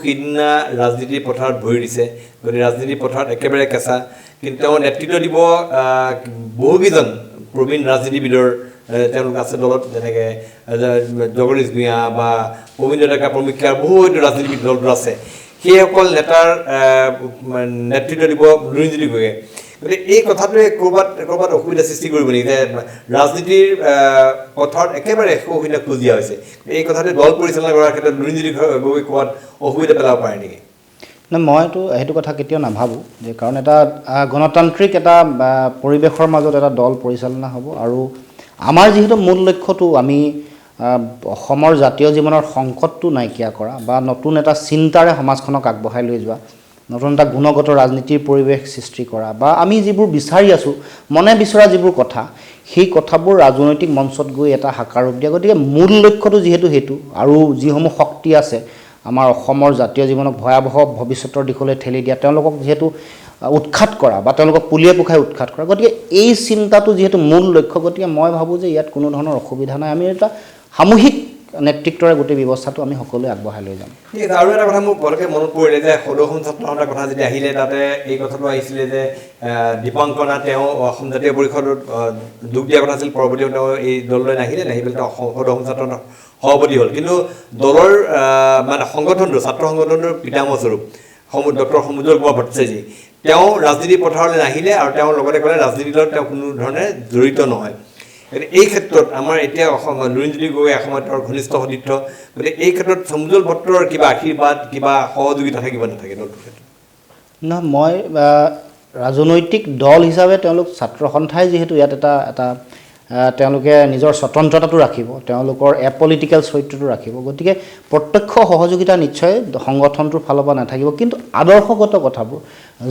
সিদিনা ৰাজনীতিৰ পথাৰত ভৰি দিছে, গতিকে ৰাজনীতিৰ পথাৰত একেবাৰে কেঁচা, কিন্তু তেওঁ নেতৃত্ব দিব বহুকেইজন প্ৰবীণ ৰাজনীতিবিদৰ তেওঁলোক আছে দলত, যেনেকৈ জগদীশ ভূঞা বা প্ৰবীন্দ্ৰ ডেকা প্ৰমুখ্যা, বহু ৰাজনীতিবিদ দলটো আছে। সেইসকল নেতাৰ নেতৃত্ব দিব লুৰিণজ্যোতি গগৈয়ে। গতিকে এই কথাটোৱে ক'ৰবাত অসুবিধা সৃষ্টি কৰিব নেকি যে ৰাজনীতিৰ পথত একেবাৰে অসুবিধা খোজ দিয়া হৈছে এই কথাটোৱে দল পৰিচালনা কৰাৰ ক্ষেত্ৰত লুৰিণজ্যোতি গগৈ ক'ৰবাত অসুবিধা পেলাব পাৰে নেকি না মইতো সেইটো কথা কেতিয়াও নাভাবোঁ যে কাৰণ এটা গণতান্ত্ৰিক এটা পৰিৱেশৰ মাজত এটা দল পৰিচালনা হ'ব আৰু আমাৰ যিহেতু মূল লক্ষ্যটো আমি অসমৰ জাতীয় জীৱনৰ সংকটটো নাইকিয়া কৰা বা নতুন এটা চিন্তাৰে সমাজখনক আগবঢ়াই লৈ যোৱা নতুন এটা গুণগত ৰাজনীতিৰ পৰিৱেশ সৃষ্টি কৰা বা আমি যিবোৰ বিচাৰি আছোঁ মনে বিচৰা যিবোৰ কথা সেই কথাবোৰ ৰাজনৈতিক মঞ্চত গৈ এটা সাকাৰ ৰূপ দিয়া গতিকে মূল লক্ষ্যটো যিহেতু সেইটো আৰু যিসমূহ শক্তি আছে আমাৰ অসমৰ জাতীয় জীৱনক ভয়াৱহ ভৱিষ্যতৰ দিশলৈ ঠেলি দিয়া তেওঁলোকক যিহেতু উৎখাত কৰা বা তেওঁলোকক পুলিয়ে পোখাই উৎখাত কৰা গতিকে এই চিন্তাটো যিহেতু মূল লক্ষ্য গতিকে মই ভাবোঁ যে ইয়াত কোনো ধৰণৰ অসুবিধা নাই আমি এটা সামূহিক নেতৃত্বৰে গোটেই ব্যৱস্থাটো আমি সকলোৱে আগবঢ়াই লৈ যাম ঠিক আছে আৰু এটা কথা মোৰ পটককৈ মনত পৰিলে যে সদৌ ছাত্ৰসন্থাৰ কথা যেতিয়া আহিলে তাতে এই কথাটো আহিছিলে যে দীপাংকৰ নাথ তেওঁ অসম জাতীয় পৰিষদত যোগ দিয়া কথা আছিল পৰৱৰ্তীও তেওঁ এই দললৈ নাহিলে নাহি পেলাই তেওঁ সদৌ ছাত্ৰ সভাপতি হ'ল কিন্তু দলৰ মানে সংগঠনটো ছাত্ৰ সংগঠনটোৰ পিতামহস্বৰূপ ডক্টৰ সমুজ্জ্বল কুমাৰ ভট্টাচাৰ্যী তেওঁ ৰাজনীতি পথাৰলৈ নাহিলে আৰু তেওঁৰ লগতে ক'লে ৰাজনীতিৰ লগত তেওঁ কোনো ধৰণে জড়িত নহয় এই ক্ষেত্ৰত আমাৰ এতিয়া অসম লুৰিণজ্যোতি গগৈ অসমত তেওঁৰ ঘনিষ্ঠ সতীৰ্থ গতিকে এই ক্ষেত্ৰত সমুজ্জ্বল ভট্টৰ কিবা আশীৰ্বাদ কিবা সহযোগিতা থাকিব নাথাকে দলটোৰ ক্ষেত্ৰত নহয় মই ৰাজনৈতিক দল হিচাপে তেওঁলোক ছাত্ৰ সন্থাই যিহেতু ইয়াত এটা তেওঁলোকে নিজৰ স্বতন্ত্ৰতাটো ৰাখিব তেওঁলোকৰ এপলিটিকেল চৰিত্ৰটো ৰাখিব গতিকে প্ৰত্যক্ষ সহযোগিতা নিশ্চয় সংগঠনটোৰ ফালৰ পৰা নাথাকিব কিন্তু আদৰ্শগত কথাবোৰ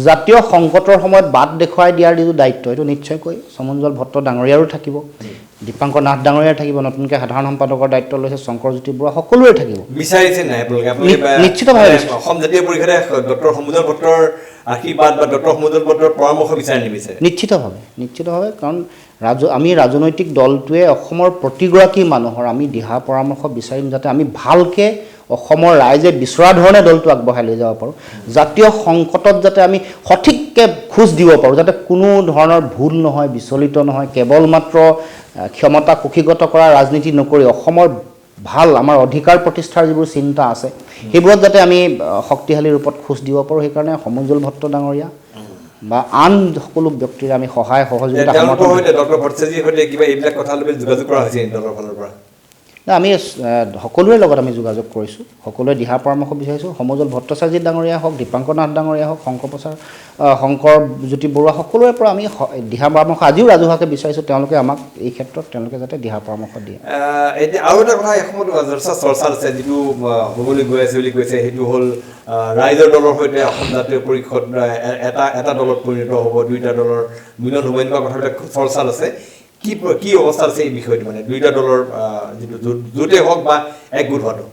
জাতীয় সংকটৰ সময়ত বাট দেখুৱাই দিয়াৰ যিটো দায়িত্ব এইটো নিশ্চয়কৈ সমুজ্জ্বল ভট্ট ডাঙৰীয়াৰো থাকিব দীপাংকৰ নাথ ডাঙৰীয়াৰ থাকিব নতুনকৈ সাধাৰণ সম্পাদকৰ দায়িত্ব লৈছে শংকৰজ্যোতি বৰুৱা সকলোৰে থাকিব বিচাৰিছে নাই নিশ্চিতভাৱে অসম জাতীয় পৰিষদে ডক্টৰ সমুজ্জ্বল ভট্টৰ আশীৰ্বাদ বা ডক্টৰ সমুজ্জ্বল ভট্টৰ পৰামৰ্শ বিচাৰি নিবিচাৰে নিশ্চিতভাৱে কাৰণ আমি ৰাজনৈতিক দলটোৱে অসমৰ প্ৰতিগৰাকী মানুহৰ আমি দিহা পৰামৰ্শ বিচাৰিম যাতে আমি ভালকৈ অসমৰ ৰাইজে বিচৰা ধৰণে দলটো আগবঢ়াই লৈ যাব পাৰোঁ জাতীয় সংকটত যাতে আমি সঠিককৈ খোজ দিব পাৰোঁ যাতে কোনো ধৰণৰ ভুল নহয় বিচলিত নহয় কেৱল মাত্ৰ ক্ষমতা কুক্ষিগত কৰা ৰাজনীতি নকৰি অসমৰ ভাল আমাৰ অধিকাৰ প্ৰতিষ্ঠাৰ যিবোৰ চিন্তা আছে সেইবোৰত যাতে আমি শক্তিশালী ৰূপত খোজ দিব পাৰোঁ সেইকাৰণে সমুজ্জ্বল ভট্ট ডাঙৰীয়া বা আন সকলো ব্যক্তিৰ আমি সহায় সহযোগিতা ডক্টৰ ভট্টাচাৰ্যীৰ সৈতে কিবা এইবিলাক কথা লৈ যোগাযোগ কৰা হৈছে দলৰ ফালৰ পৰা আমি সকলোৰে লগত আমি যোগাযোগ কৰিছোঁ সকলোৱে দিহা পৰামৰ্শ বিচাৰিছোঁ সমুজ্জ্বল ভট্টাচাৰ্যী ডাঙৰীয়া হওক দীপাংকৰ নাথ ডাঙৰীয়া হওক শংকৰজ্যোতি বৰুৱা সকলোৰে পৰা আমি দিহা পৰামৰ্শ আজিও ৰাজহুৱাকৈ বিচাৰিছোঁ তেওঁলোকে আমাক এই ক্ষেত্ৰত তেওঁলোকে যাতে দিহা পৰামৰ্শ দিয়ে এতিয়া আৰু এটা কথা এসময়ত চৰ্চা আছে যিটো হ'বলৈ গৈ আছে বুলি কৈছে সেইটো হ'ল ৰাইজৰ দলৰ সৈতে অসম জাতীয় পৰিষদ এটা দলত পৰিণত হ'ব দুইটা দলৰ মিলন হ'ব এনেকুৱা কথাবিলাক চৰ্চাত আছে কি অৱস্থা আছে এই বিষয়টো মানে দুইটা দলৰ যিটো জোটেই হওক বা একগোট হোৱাটো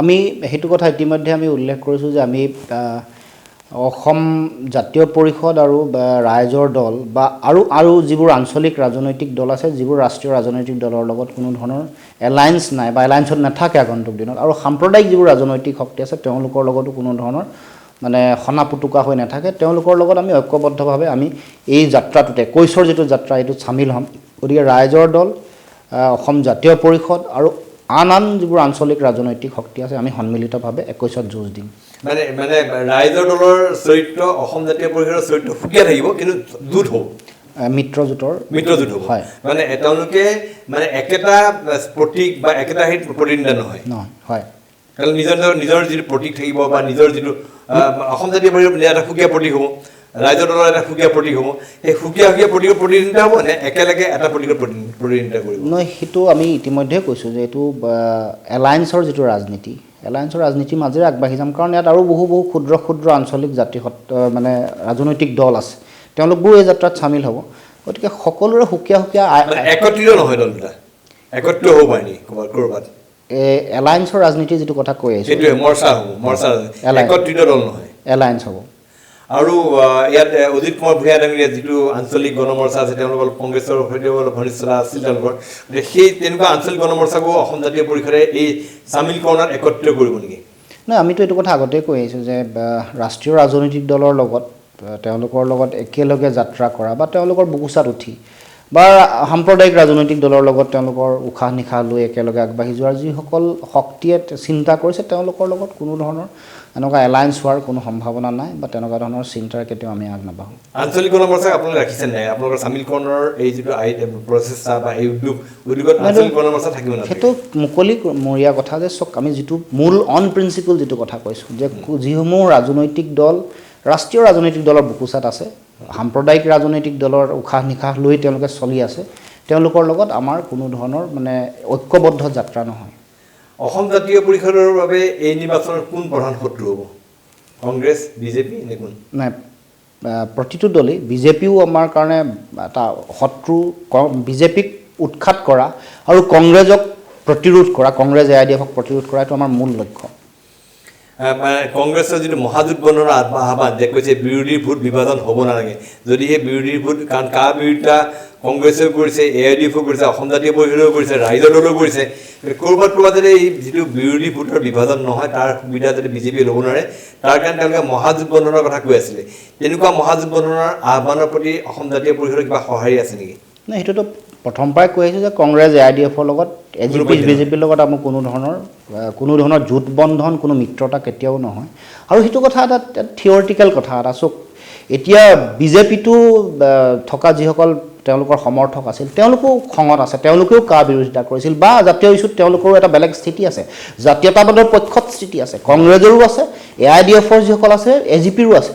আমি সেইটো কথা ইতিমধ্যে আমি উল্লেখ কৰিছোঁ যে আমি অসম জাতীয় পৰিষদ আৰু ৰাইজৰ দল বা আৰু যিবোৰ আঞ্চলিক ৰাজনৈতিক দল আছে যিবোৰ ৰাষ্ট্ৰীয় ৰাজনৈতিক দলৰ লগত কোনো ধৰণৰ এলায়েন্স নাই বা এলায়েন্সত নাথাকে আগন্তুক দিনত আৰু সাম্প্ৰদায়িক যিবোৰ ৰাজনৈতিক শক্তি আছে তেওঁলোকৰ লগতো কোনো ধৰণৰ মানে সনা পুতুকা হৈ নাথাকে তেওঁলোকৰ লগত আমি ঐক্যবদ্ধভাৱে আমি এই যাত্ৰাটোতে 21ৰ যিটো যাত্ৰা এইটোত চামিল হ'ম গতিকে ৰাইজৰ দল অসম জাতীয় পৰিষদ আৰু আন যিবোৰ আঞ্চলিক ৰাজনৈতিক শক্তি আছে আমি সন্মিলিতভাৱে 21ত যুঁজ দিম মানে ৰাইজৰ দলৰ চৰিত্ৰ অসম জাতীয় পৰিষদৰ চৰিত্ৰ সুকীয়া থাকিব কিন্তু জোঁট হ'ব মিত্ৰজোঁটৰ হ'ব হয় মানে তেওঁলোকে মানে একেটা প্ৰতীক বা একেটা হেৰিত প্ৰতিনিধিত্ব নহয় হয় কাৰণ নিজৰ যিটো প্ৰতীক থাকিব বা নিজৰ যিটো অসম জাতীয় পৰিষদৰ এটা সুকীয়া প্ৰতীক হ'ব ৰাইজৰ দলৰ এটা সুকীয়া প্ৰতীক হ'ব সেই সুকীয়া প্ৰতীকৰ প্ৰতিনিধিত্ব হ'ব নে একেলগে এটা প্ৰতীকৰ প্ৰতিনিধিত্ব কৰিব নহয় সেইটো আমি ইতিমধ্যে কৈছোঁ যে এইটো এলায়েন্সৰ যিটো ৰাজনীতিৰ মাজেৰে আগবাঢ়ি যাম কাৰণ ইয়াত আৰু বহু ক্ষুদ্ৰ আঞ্চলিক মানে ৰাজনৈতিক দল আছে তেওঁলোকবোৰ এই যাত্ৰাত চামিল হ'ব গতিকে সকলোৰে সুকীয়া একত্ৰিত নহয় দল দুটা একত্ৰিত হ'ব পাৰে নেকি ক'ৰবাত এলায়েন্সৰ ৰাজনীতিৰ যিটো কথা কৈ আহিছোঁ সেইটোৱে মৰ্চা একত্ৰিত দল নহয় এলায়েন্স হ'ব আৰু ইয়াত অজিত কুমাৰ ভূঞা ডাঙৰীয়া যিটো আঞ্চলিক গণমৰ্চা আছে তেওঁলোকৰ কংগ্ৰেছৰ সৈতে ঘনিষ্ঠতা আছিল তেওঁলোকৰ সেই তেনেকুৱা আঞ্চলিক গণমৰ্চাকো অসম জাতীয় পৰিষদে এই চামিলকৰণত একত্ৰিত কৰিব নেকি নাই আমিতো এইটো কথা আগতেই কৈ আহিছোঁ যে ৰাষ্ট্ৰীয় ৰাজনৈতিক দলৰ লগত তেওঁলোকৰ লগত একেলগে যাত্ৰা কৰা বা তেওঁলোকৰ বুকুচাত উঠি বা সাম্প্ৰদায়িক ৰাজনৈতিক দলৰ লগত তেওঁলোকৰ উশাহ নিশাহ লৈ একেলগে আগবাঢ়ি যোৱাৰ যিসকল শক্তিয়ে চিন্তা কৰিছে তেওঁলোকৰ লগত কোনো ধৰণৰ এনেকুৱা এলায়েন্স হোৱাৰ কোনো সম্ভাৱনা নাই বা তেনেকুৱা ধৰণৰ চিন্তাৰ কেতিয়াও আমি আগ নাবাঢ়োঁ। আঞ্চলিক গণমৰ্চাক আপোনালোকে ৰাখিছে নাই? আপোনালোকৰ চামিলকৰণৰ এই যিটো প্ৰচেষ্টা বা এই উদ্যোগত আঞ্চলিক গণমৰ্চা থাকিব নালাগে? সেইটো মুকলিমূৰীয়া কথা যে চক আমি যিটো মূল অন প্ৰিন্সিপল যিটো কথা কৈছোঁ যে যিসমূহ ৰাজনৈতিক দল ৰাষ্ট্ৰীয় ৰাজনৈতিক দলৰ বুকুচাত আছে, সাম্প্ৰদায়িক ৰাজনৈতিক দলৰ উশাহ নিশাহ লৈ তেওঁলোকে চলি আছে, তেওঁলোকৰ লগত আমাৰ কোনো ধৰণৰ মানে ঐক্যবদ্ধ যাত্ৰা নহয়। অসম জাতীয় পৰিষদৰ বাবে এই নিৰ্বাচনৰ কোন প্ৰধান শত্ৰু হ'ব? কংগ্ৰেছ, বিজেপি নে কোন? নাই, প্ৰতিটো দলেই বিজেপিও আমাৰ কাৰণে এটা শত্ৰু, বিজেপিক উৎখাত কৰা আৰু কংগ্ৰেছক প্ৰতিৰোধ কৰা, কংগ্ৰেছ AIDF-ক প্ৰতিৰোধ কৰা এইটো আমাৰ মূল লক্ষ্য। কংগ্ৰেছৰ যিটো মহাজোঁটবন্ধনৰ আহ্বান যে কৈছে বিৰোধীৰ ভোট বিভাজন হ'ব নালাগে, যদি সেই বিৰোধীৰ ভোট, কাৰণ কা বিৰোধিতা কংগ্ৰেছেও কৰিছে, AIDF-ও কৰিছে, অসম জাতীয় পৰিষদেও কৰিছে, ৰাইজৰ দলেও কৰিছে, ক'ৰবাত যদি এই যিটো বিৰোধী ভোটৰ বিভাজন নহয় তাৰ সুবিধা যদি বিজেপিয়ে ল'ব নোৱাৰে, তাৰ কাৰণে তেওঁলোকে মহাজোঁটবন্ধনৰ কথা কৈ আছিলে। তেনেকুৱা মহাজোঁটবন্ধনৰ আহ্বানৰ প্ৰতি অসম জাতীয় পৰিষদৰ কিবা সঁহাৰি আছে নেকি? নাই, সেইটোতো প্ৰথম পৰাই কৈ আহিছোঁ যে কংগ্ৰেছ AIDF-ৰ লগত বিজেপিৰ লগত আমাৰ কোনো ধৰণৰ জোঁটবন্ধন, কোনো মিত্ৰতা কেতিয়াও নহয়। আৰু সেইটো কথা এটা থিয়ৰিটিকেল কথা এটা। চোক, এতিয়া বিজেপিটো থকা যিসকল তেওঁলোকৰ সমৰ্থক আছিল তেওঁলোকেও খঙত আছে, তেওঁলোকেও কা বিৰোধিতা কৰিছিল বা জাতীয় ইছ্যুত তেওঁলোকৰো এটা বেলেগ স্থিতি আছে, জাতীয়তাবাদৰ পক্ষত স্থিতি আছে, কংগ্ৰেছৰো আছে, AIDF-ৰ যিসকল আছে AGP-ৰো আছে।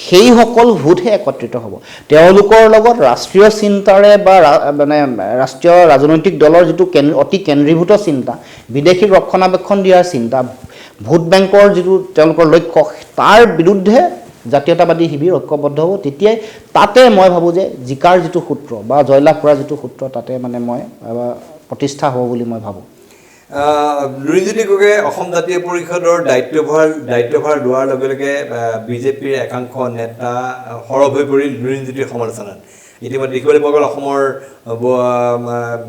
সেইসকল ভোটহে একত্ৰিত হ'ব। তেওঁলোকৰ লগত ৰাষ্ট্ৰীয় চিন্তাৰে বা মানে ৰাষ্ট্ৰীয় ৰাজনৈতিক দলৰ যিটো অতি কেন্দ্ৰীভূত চিন্তা, বিদেশীক ৰক্ষণাবেক্ষণ দিয়াৰ চিন্তা, ভোট বেংকৰ যিটো তেওঁলোকৰ লক্ষ্য, তাৰ বিৰুদ্ধে জাতীয়তাবাদী শিবিৰ ঐক্যবদ্ধ হ'ব। তেতিয়াই তাতে মই ভাবোঁ যে জিকাৰ যিটো সূত্ৰ বা জয়লাভ কৰাৰ যিটো সূত্ৰ তাতে মানে মই প্ৰতিষ্ঠা হ'ব বুলি মই ভাবোঁ। লুৰিণজ্যোতি গগৈয়ে অসম জাতীয় পৰিষদৰ দায়িত্বভাৰ লোৱাৰ লগে লগে বিজেপিৰ একাংশ নেতা সৰব হৈ পৰিল লুৰিণজ্যোতিৰ সমালোচনাত। ইতিমধ্যে দেখিবলৈ পোৱা গ'ল অসমৰ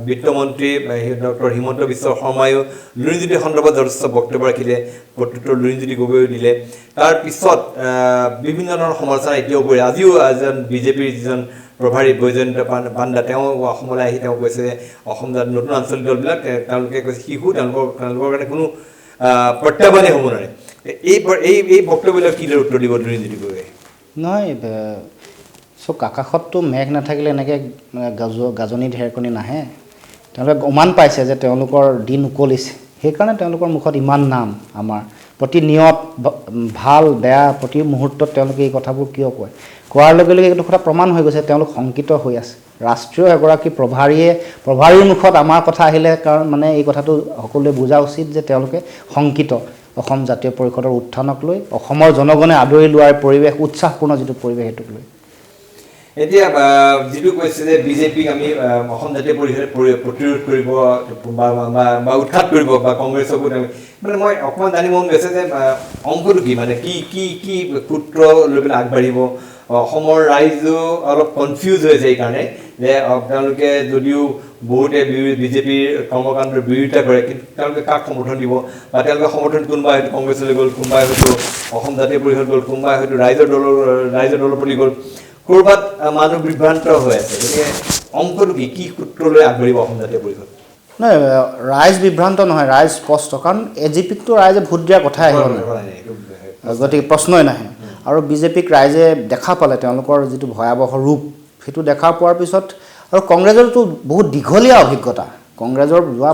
বিত্তমন্ত্ৰী ডক্টৰ হিমন্ত বিশ্ব শৰ্মায়ো লুৰিণজ্যোতিৰ সন্দৰ্ভত যথেষ্ট বক্তব্য ৰাখিলে, প্ৰত্যুত্তৰ লুৰিণজ্যোতি গগৈয়ে দিলে। তাৰ পিছত বিভিন্ন ধৰণৰ সমালোচনা এতিয়াও কৰে। আজিও এজন বিজেপিৰ যিজন প্ৰভাৰী বৈজয়ন্ত পাণ্ডা তেওঁ অসমলৈ আহি তেওঁ কৈছে যে অসম নতুন আঞ্চলিক দলবিলাক তেওঁলোকে কৈছে শিশু, তেওঁলোকৰ কাৰণে কোনো প্ৰত্যাহ্বানেই হ'ব নোৱাৰে। এই বক্তব্যবিলাক কি উত্তৰ দিব লুৰিণজ্যোতি গগৈয়ে? নহয়, চোক, আকাশততো মেঘ নাথাকিলে এনেকৈ গাজনি ঢেৰেকনি নাহে। তেওঁলোকে উমান পাইছে যে তেওঁলোকৰ দিন উকলিছে, সেইকাৰণে তেওঁলোকৰ মুখত ইমান নাম। আমাৰ প্ৰতি নিয়ত ভাল বেয়া প্ৰতি মুহূৰ্তত তেওঁলোকে এই কথাবোৰ কিয় কয়? কোৱাৰ লগে লগে এইটো কথা প্ৰমাণ হৈ গৈছে তেওঁলোক শংকিত হৈ আছে। ৰাষ্ট্ৰীয় এগৰাকী প্ৰভাৰীৰ মুখত আমাৰ কথা আহিলে কাৰণ মানে এই কথাটো সকলোৱে বুজা উচিত যে তেওঁলোকে শংকিত অসম জাতীয় পৰিষদৰ উত্থানক লৈ, অসমৰ জনগণে আদৰি লোৱাৰ পৰিৱেশ, উৎসাহপূৰ্ণ যিটো পৰিৱেশ সেইটোক লৈ। এতিয়া যিটো কৈছে যে বিজেপিক আমি অসম জাতীয় পৰিষদে প্ৰতিৰোধ কৰিব বা উৎখাত কৰিব বা কংগ্ৰেছকো মানে মই অকণমান জানিব মন গৈছে যে অংকটো কি, মানে কি সূত্ৰ লৈ পেলাই আগবাঢ়িব? অসমৰ ৰাইজো অলপ কনফিউজ হৈছে এইকাৰণে যে তেওঁলোকে যদিও বহুতে বিজেপিৰ কৰ্মকাণ্ডৰ বিৰোধিতা কৰে, কিন্তু তেওঁলোকে কাক সমৰ্থন দিব বা তেওঁলোকে সমৰ্থন কোনোবাই হয়তো কংগ্ৰেছলৈ গ'ল, কোনোবাই হয়তো অসম জাতীয় পৰিষদ গ'ল, কোনোবাই হয়তো ৰাইজৰ দলৰ প্ৰতি গ'ল, ক'ৰবাত মানুহ বিভ্ৰান্ত হৈ আছে। গতিকে অংকটো কি সূত্ৰলৈ আগবাঢ়িব অসম জাতীয় পৰিষদ? নাই, ৰাইজ বিভ্ৰান্ত নহয়, ৰাইজ স্পষ্ট, কাৰণ AGP-টো ৰাইজে ভোট দিয়াৰ কথাই আহিব নাই, গতিকে প্ৰশ্নই নাহে। আৰু বিজেপিক ৰাইজে দেখা পালে তেওঁলোকৰ যিটো ভয়াৱহ ৰূপ, সেইটো দেখা পোৱাৰ পিছত আৰু কংগ্ৰেছৰতো বহুত দীঘলীয়া অভিজ্ঞতা, কংগ্ৰেছৰ যোৱা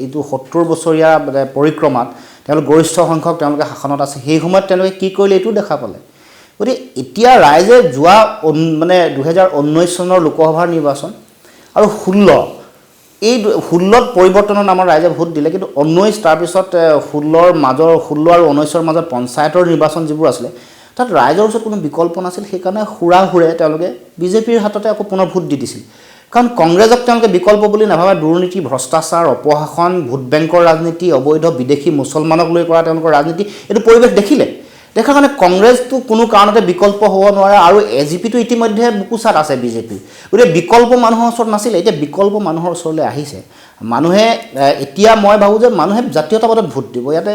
এইটো 70 বছৰীয়া পৰিক্ৰমাত তেওঁলোক গৰিষ্ঠ সংখ্যক তেওঁলোকে শাসনত আছে, সেই সময়ত তেওঁলোকে কি কৰিলে এইটো দেখা পালে। গতিকে এতিয়া ৰাইজে যোৱা মানে 2019 চনৰ লোকসভাৰ নিৰ্বাচন আৰু 16ত পৰিৱৰ্তনৰ নামত ৰাইজে ভোট দিলে, কিন্তু 19 তাৰপিছত 16 আৰু 19ৰ মাজত পঞ্চায়তৰ নিৰ্বাচন যিবোৰ আছিলে তাত ৰাইজৰ ওচৰত কোনো বিকল্প নাছিল। সেইকাৰণে সুৰে তেওঁলোকে বিজেপিৰ হাততে আকৌ পুনৰ ভোট দি দিছিল, কাৰণ কংগ্ৰেছক তেওঁলোকে বিকল্প বুলি নাভাবে। দুৰ্নীতি, ভ্ৰষ্টাচাৰ, অপশাসন, ভোট বেংকৰ ৰাজনীতি, অবৈধ বিদেশী মুছলমানক লৈ কৰা তেওঁলোকৰ ৰাজনীতি, এইটো পৰিৱেশ দেখাৰ কাৰণে কংগ্ৰেছটো কোনো কাৰণতে বিকল্প হ'ব নোৱাৰে। আৰু AGP-টো ইতিমধ্যে বুকুচাত আছে বিজেপিৰ, গতিকে বিকল্প মানুহৰ ওচৰত নাছিলে, এতিয়া বিকল্প মানুহৰ ওচৰলৈ আহিছে। মানুহে এতিয়া মই ভাবোঁ যে মানুহে জাতীয়তাবাদত ভোট দিব। ইয়াতে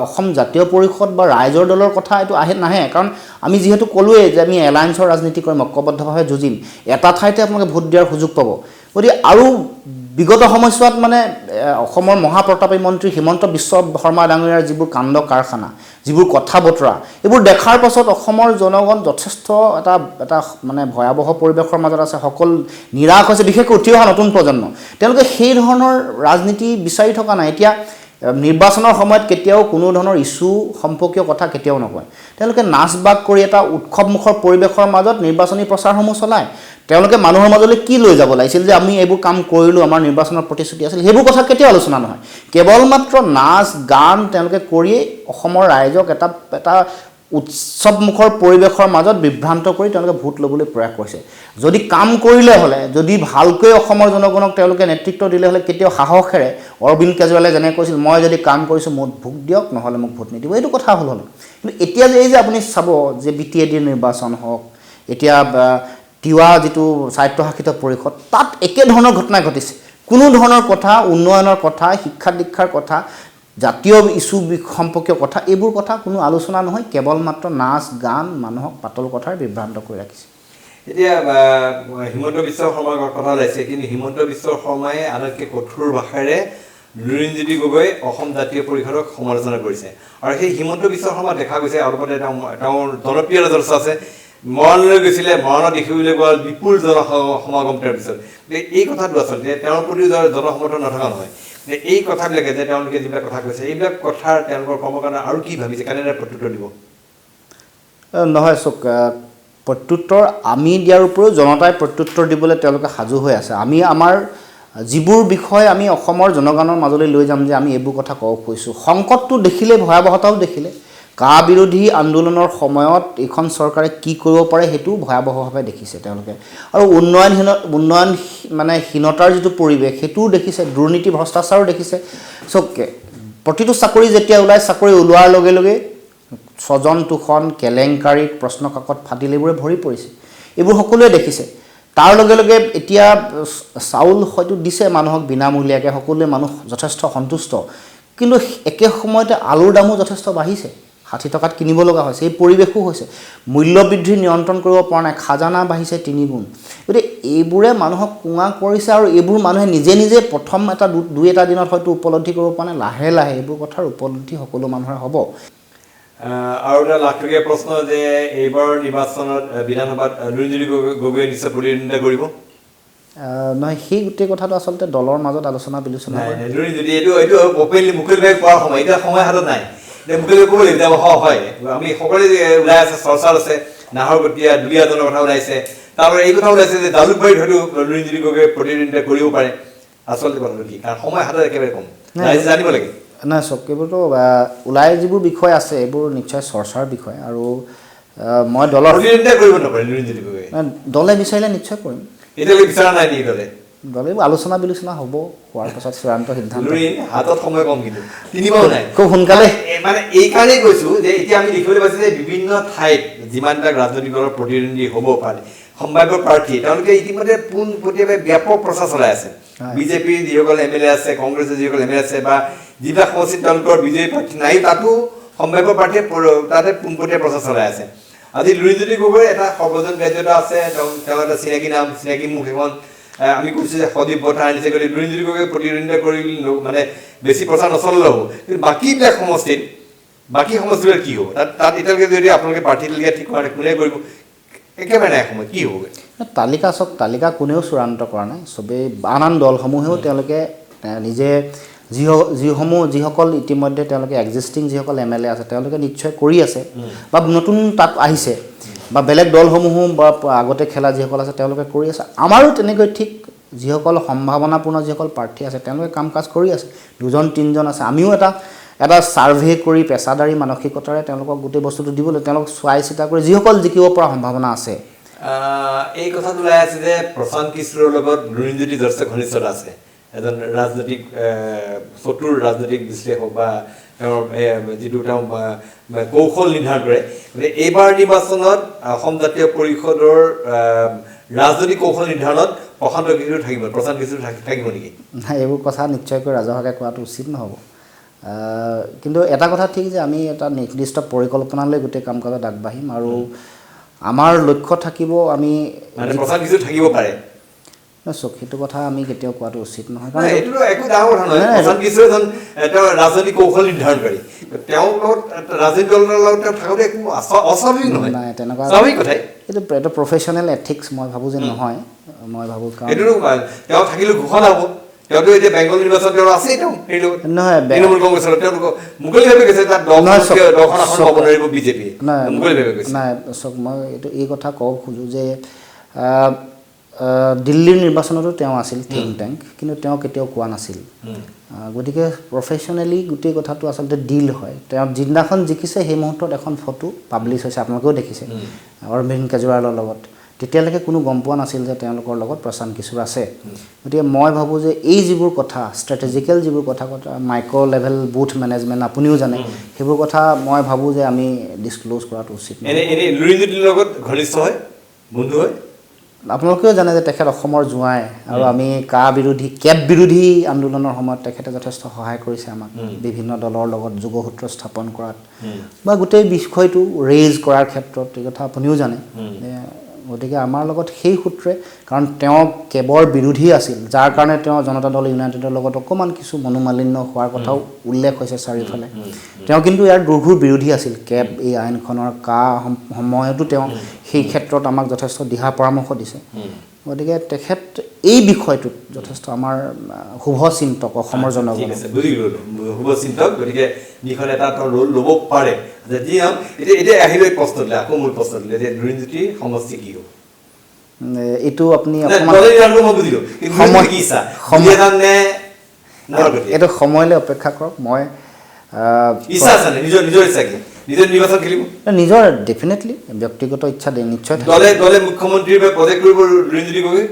অসম জাতীয় পৰিষদ বা ৰাইজৰ দলৰ কথা এইটো নাহে, কাৰণ আমি যিহেতু ক'লোৱেই যে আমি এলায়েন্সৰ ৰাজনীতি কৰিম, ঐক্যবদ্ধভাৱে যুঁজিম, এটা ঠাইতে আপোনালোকে ভোট দিয়াৰ সুযোগ পাব। গতিকে আৰু বিগত সময়ছোৱাত মানে অসমৰ মহাপ্ৰতাপী মন্ত্ৰী হিমন্ত বিশ্ব শৰ্মা ডাঙৰীয়াৰ যিবোৰ কাণ্ড কাৰখানা, যিবোৰ কথা বতৰা, এইবোৰ দেখাৰ পাছত অসমৰ জনগণ যথেষ্ট এটা মানে ভয়াৱহ পৰিৱেশৰ মাজত আছে। সকলো নিৰাশ হৈছে, বিশেষকৈ উঠি অহা নতুন প্ৰজন্ম। তেওঁলোকে সেই ধৰণৰ ৰাজনীতি বিচাৰি থকা নাই। এতিয়া নিৰ্বাচনৰ সময়ত কেতিয়াও কোনো ধৰণৰ ইছ্যু সম্পৰ্কীয় কথা কেতিয়াও নকয়। তেওঁলোকে নাচ বাগ কৰি এটা উৎসৱমুখৰ পৰিৱেশৰ মাজত নিৰ্বাচনী প্ৰচাৰসমূহ চলায়। তেওঁলোকে মানুহৰ মাজলৈ কি লৈ যাব লাগিছিল যে আমি এইবোৰ কাম কৰিলোঁ, আমাৰ নিৰ্বাচনৰ প্ৰতিশ্ৰুতি আছিল, সেইবোৰ কথা কেতিয়াও আলোচনা নহয়। কেৱল মাত্ৰ নাচ গান তেওঁলোকে কৰিয়েই অসমৰ ৰাইজক এটা উৎসৱমুখৰ পৰিৱেশৰ মাজত বিভ্ৰান্ত কৰি তেওঁলোকে ভোট ল'বলৈ প্ৰয়াস কৰিছে। যদি কাম কৰিলে হ'লে, যদি ভালকৈ অসমৰ জনগণক তেওঁলোকে নেতৃত্ব দিলে হ'লে কেতিয়াও সাহসেৰে অৰবিন্দ কেজৰিৱালে যেনে কৈছিল, মই যদি কাম কৰিছোঁ মোক ভোট দিয়ক, নহ'লে মোক ভোট নিদিব, এইটো কথা হ'ল। কিন্তু এতিয়া যে এই যে আপুনি চাব যে BTADৰ নিৰ্বাচন হওক, এতিয়া তিৱা যিটো স্বায়ত্তশাসিত পৰিষদ, তাত একেধৰণৰ ঘটনা ঘটিছে। কোনো ধৰণৰ কথা, উন্নয়নৰ কথা, শিক্ষা দীক্ষাৰ কথা, জাতীয় ইছ্যু সম্পৰ্কীয় কথা, এইবোৰ কথা কোনো আলোচনা নহয়। কেৱল মাত্ৰ নাচ গান, মানুহক পাতল কথাৰ বিভ্ৰান্ত কৰি ৰাখিছে। এতিয়া হিমন্ত বিশ্ব শৰ্মাৰ কথা ওলাইছে, কিন্তু হিমন্ত বিশ্ব শৰ্মাই আনতকৈ কঠোৰ ভাষাৰে লুৰিণজ্যোতি গগৈ অসম জাতীয় পৰিষদক সমালোচনা কৰিছে। আৰু সেই হিমন্ত বিশ্ব শৰ্মা দেখা গৈছে অলপতে তেওঁৰ জনপ্ৰিয় চৰ্চা আছে, মৰাণলৈ গৈছিলে, মৰাণত দেখিবলৈ পোৱা বিপুল জনসমাগম তাৰ পিছত। এই কথাটো আচলতে তেওঁৰ প্ৰতি জনসমৰ্থন নথকা নহয়। এই কথাবিলাকে যে তেওঁলোকে যিবিলাক কথা কৈছে, এইবিলাক কথাৰ তেওঁলোকৰ কৰ্মকাণ্ড আৰু কি ভাবিছে, কেনেদৰে প্ৰত্যুত্তৰ দিব? নহয় চক, প্ৰত্যুত্তৰ আমি দিয়াৰ উপৰিও জনতাই প্ৰত্যুত্তৰ দিবলৈ তেওঁলোকে সাজু হৈ আছে। আমি আমাৰ যিবোৰ বিষয় আমি অসমৰ জনগণৰ মাজলৈ লৈ যাম যে আমি এইবোৰ কথা ক'ব কৈছোঁ, সংকটটো দেখিলে, ভয়াৱহতাও দেখিলে, কা বিৰোধী আন্দোলনৰ সময়ত এইখন চৰকাৰে কি কৰিব পাৰে সেইটো ভয়াৱহভাৱে দেখিছে তেওঁলোকে। আৰু উন্নয়নহীনতাৰ যিটো পৰিৱেশ সেইটোও দেখিছে, দুৰ্নীতি ভ্ৰষ্টাচাৰো দেখিছে। প্ৰতিটো চাকৰি যেতিয়া ওলায়, চাকৰি ওলোৱাৰ লগে লগে স্বজন তোষণ, কেলেংকাৰীত প্ৰশ্ন কাকত ফাটিল, এইবোৰে ভৰি পৰিছে। এইবোৰ সকলোৱে দেখিছে। তাৰ লগে লগে এতিয়া চাউল হয়তো দিছে মানুহক বিনামূলীয়াকৈ, সকলোৱে মানুহ যথেষ্ট সন্তুষ্ট, কিন্তু একে সময়তে আলুৰ দামো যথেষ্ট বাঢ়িছে, 60 টকাত কিনিব লগা হৈছে। এই পৰিৱেশো হৈছে, মূল্যবৃদ্ধি নিয়ন্ত্ৰণ কৰিব পৰা নাই, খাজানা বাঢ়িছে 3 গুণ। গতিকে এইবোৰে মানুহক কোঙা কৰিছে, আৰু এইবোৰ মানুহে নিজে নিজে প্ৰথম দুই এটা দিনত হয়তো উপলব্ধি কৰিব পৰা নাই, লাহে লাহে এইবোৰ কথাৰ উপলব্ধি সকলো মানুহৰে হ'ব। আৰু এটা লাখটকীয়া প্ৰশ্ন যে এইবাৰ নিৰ্বাচনত বিধানসভাত লুৰিণজ্যোতি গগৈয়ে নিশ্চয় প্ৰতিদ্বন্দ্বিতা কৰিব? নহয়, সেই গোটেই কথাটো আচলতে দলৰ মাজত আলোচনা বিলোচনা লুৰিণজ্যোতি এইটো মুকলিভাৱে কোৱাৰ সময়, এতিয়া সময় হাতত নাই। মুকলিভাৱে ক'ব লাগিব হয়, আমি সকলোৱে ওলাই আছে, চৰ্চাত আছে, নাহৰকটীয়া দুলীয়াজনৰ কথা ওলাইছে, তাৰপৰা এই কথা ওলাইছে যে জালুকবাৰীত হয়তো লুৰিণজ্যোতি গগৈয়ে প্ৰতিদ্বন্দ্বিতা কৰিব পাৰে। আচলতে কথাটো কি, কাৰণ সময় হাতত একেবাৰে কম, ৰাইজে জানিব লাগে। নাই চক, এইবোৰতো ওলাই যিবোৰ বিষয় আছে এইবোৰ নিশ্চয় চৰ্চাৰ বিষয়, আৰু মই দলৰ প্ৰতিদ্বন্দ্বিতা কৰিব নপাৰে লুৰিণজ্যোতি গগৈয়ে? দলে বিচাৰিলে নিশ্চয় কৰিম। এতিয়ালৈকে বিচৰা নাই নেকি দলে? দলে আলোচনা বিলোচনা হ'ব, হোৱাৰ পাছত চূড়ান্ত সিদ্ধান্ত। হাতত সময় কম, কিন্তু 3 মাহো নাই, খুব সোনকালে। মানে এই কাৰণেই কৈছোঁ যে এতিয়া আমি দেখিবলৈ পাইছোঁ যে বিভিন্ন ঠাইত যিমানবিলাক ৰাজনৈতিক দলৰ প্ৰতিদ্বন্দ্বী হ'ব পাৰে, সম্ভাৱ্য প্ৰাৰ্থী, তেওঁলোকে ইতিমধ্যে পোনপটীয়াকৈ ব্যাপক প্ৰচাৰ চলাই আছে। বিজেপিৰ যিসকল MLA আছে, কংগ্ৰেছৰ যিসকল MLA আছে, বা যিবিলাক সমষ্টিত তেওঁলোকৰ বিজয়ী প্ৰাৰ্থী নাই, তাতো সম্ভাৱ্য প্ৰাৰ্থীয়ে তাতে পোনপটীয়া প্ৰচাৰ চলাই আছে। আজি লুৰিণজ্যোতি গগৈৰ এটা সৰ্বজনগ্ৰাহ্যতা আছে, তেওঁ এটা চিনাকি নাম, চিনাকি মুখ এখন। আমি কৈছোঁ যে সদীপ বঁটা আনিছে, গতিকে লুৰিণজ্যোতি গগৈ প্ৰতিদ্বন্দ্বিতা কৰি মানে বেছি প্ৰচাৰ নচলালেও হ'ব। কিন্তু বাকীবিলাক সমষ্টিবিলাক কি হ'ব? তাত এতিয়ালৈকে যদি আপোনালোকে প্ৰাৰ্থী তালিকা ঠিক কৰা কোনে কৰিব, একেবাৰে নাই সময়, কি হ'বগৈ? তালিকা কোনেও চূড়ান্ত কৰা নাই। চবেই আন দলসমূহেও তেওঁলোকে নিজে যিসকল ইতিমধ্যে তেওঁলোকে এক্সিষ্টিং যিসকল MLA আছে তেওঁলোকে নিশ্চয় কৰি আছে, বা নতুন তাত আহিছে, বা বেলেগ দলসমূহো বা আগতে খেলা যিসকল আছে তেওঁলোকে কৰি আছে। আমাৰো তেনেকৈ ঠিক যিসকল সম্ভাৱনাপূৰ্ণ যিসকল প্ৰাৰ্থী আছে তেওঁলোকে কাম কাজ কৰি আছে, 2-3জন আছে। আমিও এটা ছাৰ্ভে কৰি পেছাদাৰী মানসিকতাৰে তেওঁলোকক গোটেই বস্তুটো দিবলৈ, তেওঁলোকক চোৱাই চিতা কৰি যিসকল জিকিব পৰা সম্ভাৱনা আছে। এই কথাটো ওলাই আছে যে প্ৰশান্ত কিশোৰৰ লগত লুৰিণজ্যোতি যথেষ্ট ঘনিষ্ঠতা আছে, এজন ৰাজনৈতিক চতুৰ ৰাজনৈতিক বিশ্লেষক, বা তেওঁৰ যিটো তেওঁ কৌশল নিৰ্ধাৰণ কৰে। গতিকে এইবাৰ নিৰ্বাচনত অসম জাতীয় পৰিষদৰ ৰাজনৈতিক কৌশল নিৰ্ধাৰণত প্ৰশান্ত কিশোৰ থাকিব নেকি? নাই, এইবোৰ কথা নিশ্চয়কৈ ৰাজহুৱাকৈ কোৱাটো উচিত নহ'ব। কিন্তু এটা কথা ঠিক যে আমি এটা নিৰ্দিষ্ট পৰিকল্পনালৈ গোটেই কাম কাজত আগবাঢ়িম, আৰু আমাৰ লক্ষ্য থাকিব আমি প্ৰশান্ত কিশোৰ থাকিব পাৰে। চক সেইটো কথা আমি কেতিয়াও কোৱাটো উচিত নহয় কাৰণ এইটো একো ডাঙৰ কথা নহয় প্ৰশান্ত কিশোৰ এজন এটা ৰাজনৈতিক কৌশল নিৰ্ধাৰণকাৰী তেওঁৰ লগত ৰাজনৈতিক দলৰ লগত থাকোঁতে একো অস্বাভাৱিক নহয় নাই তেনেকুৱা স্বাভাৱিক কথাই এইটো প্ৰফেশ্যনেল এথিক্স মই ভাবোঁ যে নহয় মই ভাবোঁ কাৰণ এইটোতো তেওঁ থাকিলেও ঘোষণা হ'ব তেওঁতো এতিয়া বেংগল নিৰ্বাচন তেওঁৰ আছেই তেওঁ সেই লগত নহয় তৃণমূল কংগ্ৰেছৰ তেওঁলোক মুকলিভাৱে কৈছে তাত দহখন আসন পাব নোৱাৰিব বিজেপি মুকলিভাৱে কৈছে নাই চক মই এই কথা ক'ব খোজোঁ যে দিল্লীৰ নিৰ্বাচনতো তেওঁ আছিল থিংক টেংক কিন্তু তেওঁ কেতিয়াও কোৱা নাছিল গতিকে প্ৰফেশ্যনেলি গোটেই কথাটো আচলতে ডিল হয় তেওঁ যিদিনাখন জিকিছে সেই মুহূৰ্তত এখন ফটো পাব্লিছ হৈছে আপোনালোকেও দেখিছে অৰবিন্দ কেজৰিৱালৰ লগত তেতিয়ালৈকে কোনো গম পোৱা নাছিল যে তেওঁলোকৰ লগত প্ৰশান্ত কিশোৰ আছে গতিকে মই ভাবোঁ যে এই যিবোৰ কথা ষ্ট্ৰেটেজিকেল যিবোৰ কথা মাইক্ৰ' লেভেল বুথ মেনেজমেণ্ট আপুনিও জানে সেইবোৰ কথা মই ভাবোঁ যে আমি ডিছক্ল'জ কৰাটো উচিত এনেই লুৰিণজ্যোতিৰ লগত ঘনিষ্ঠ হয় বন্ধু হয় আপোনালোকেও জানে যে তেখেত অসমৰ জোঁৱাই আৰু আমি কেব বিৰোধী আন্দোলনৰ সময়ত তেখেতে যথেষ্ট সহায় কৰিছে আমাক বিভিন্ন দলৰ লগত যোগসূত্ৰ স্থাপন কৰাত বা গোটেই বিষয়টো ৰেইজ কৰাৰ ক্ষেত্ৰত এই কথা আপুনিও জানে গতিকে আমাৰ লগত সেই সূত্ৰে কাৰণ তেওঁ কেবৰ বিৰোধী আছিল যাৰ কাৰণে তেওঁ জনতা দল ইউনাইটেডৰ লগত অকণমান কিছু মনোমালিন্য হোৱাৰ কথাও উল্লেখ হৈছে চাৰিওফালে তেওঁ কিন্তু ইয়াৰ দুৰ্ঘূৰ বিৰোধী আছিল কেব এই আইনখনৰ সময়তো তেওঁ সেই ক্ষেত্ৰত আমাক যথেষ্ট দিহা পৰামৰ্শ দিছে গতিকে তেখেত এই বিষয়টোত যথেষ্ট আমাৰ শুভচিন্তক অসমৰ জনগণ শুভচিন্তক গতিকে যিখন এটা ৰোল ল'ব পাৰে এতিয়া আহিলে প্ৰশ্ন দিলে আকৌ মোৰ প্ৰশ্ন দিলে যে লুৰিণজ্যোতিৰ সমষ্টি কি হ'ব এইটো আপুনি এইটো সময়লৈ অপেক্ষা কৰক মই ইচ্ছা আছে নিজৰ ইচ্ছা কি নিজৰ নিৰ্বাচন খেলিব নিজৰ ডেফিনেটলি ব্যক্তিগত ইচ্ছা নিশ্চয় দলে মুখ্যমন্ত্ৰীৰ বাবে প্ৰজেক্ট কৰিব লুৰিণজ্যোতি গগৈ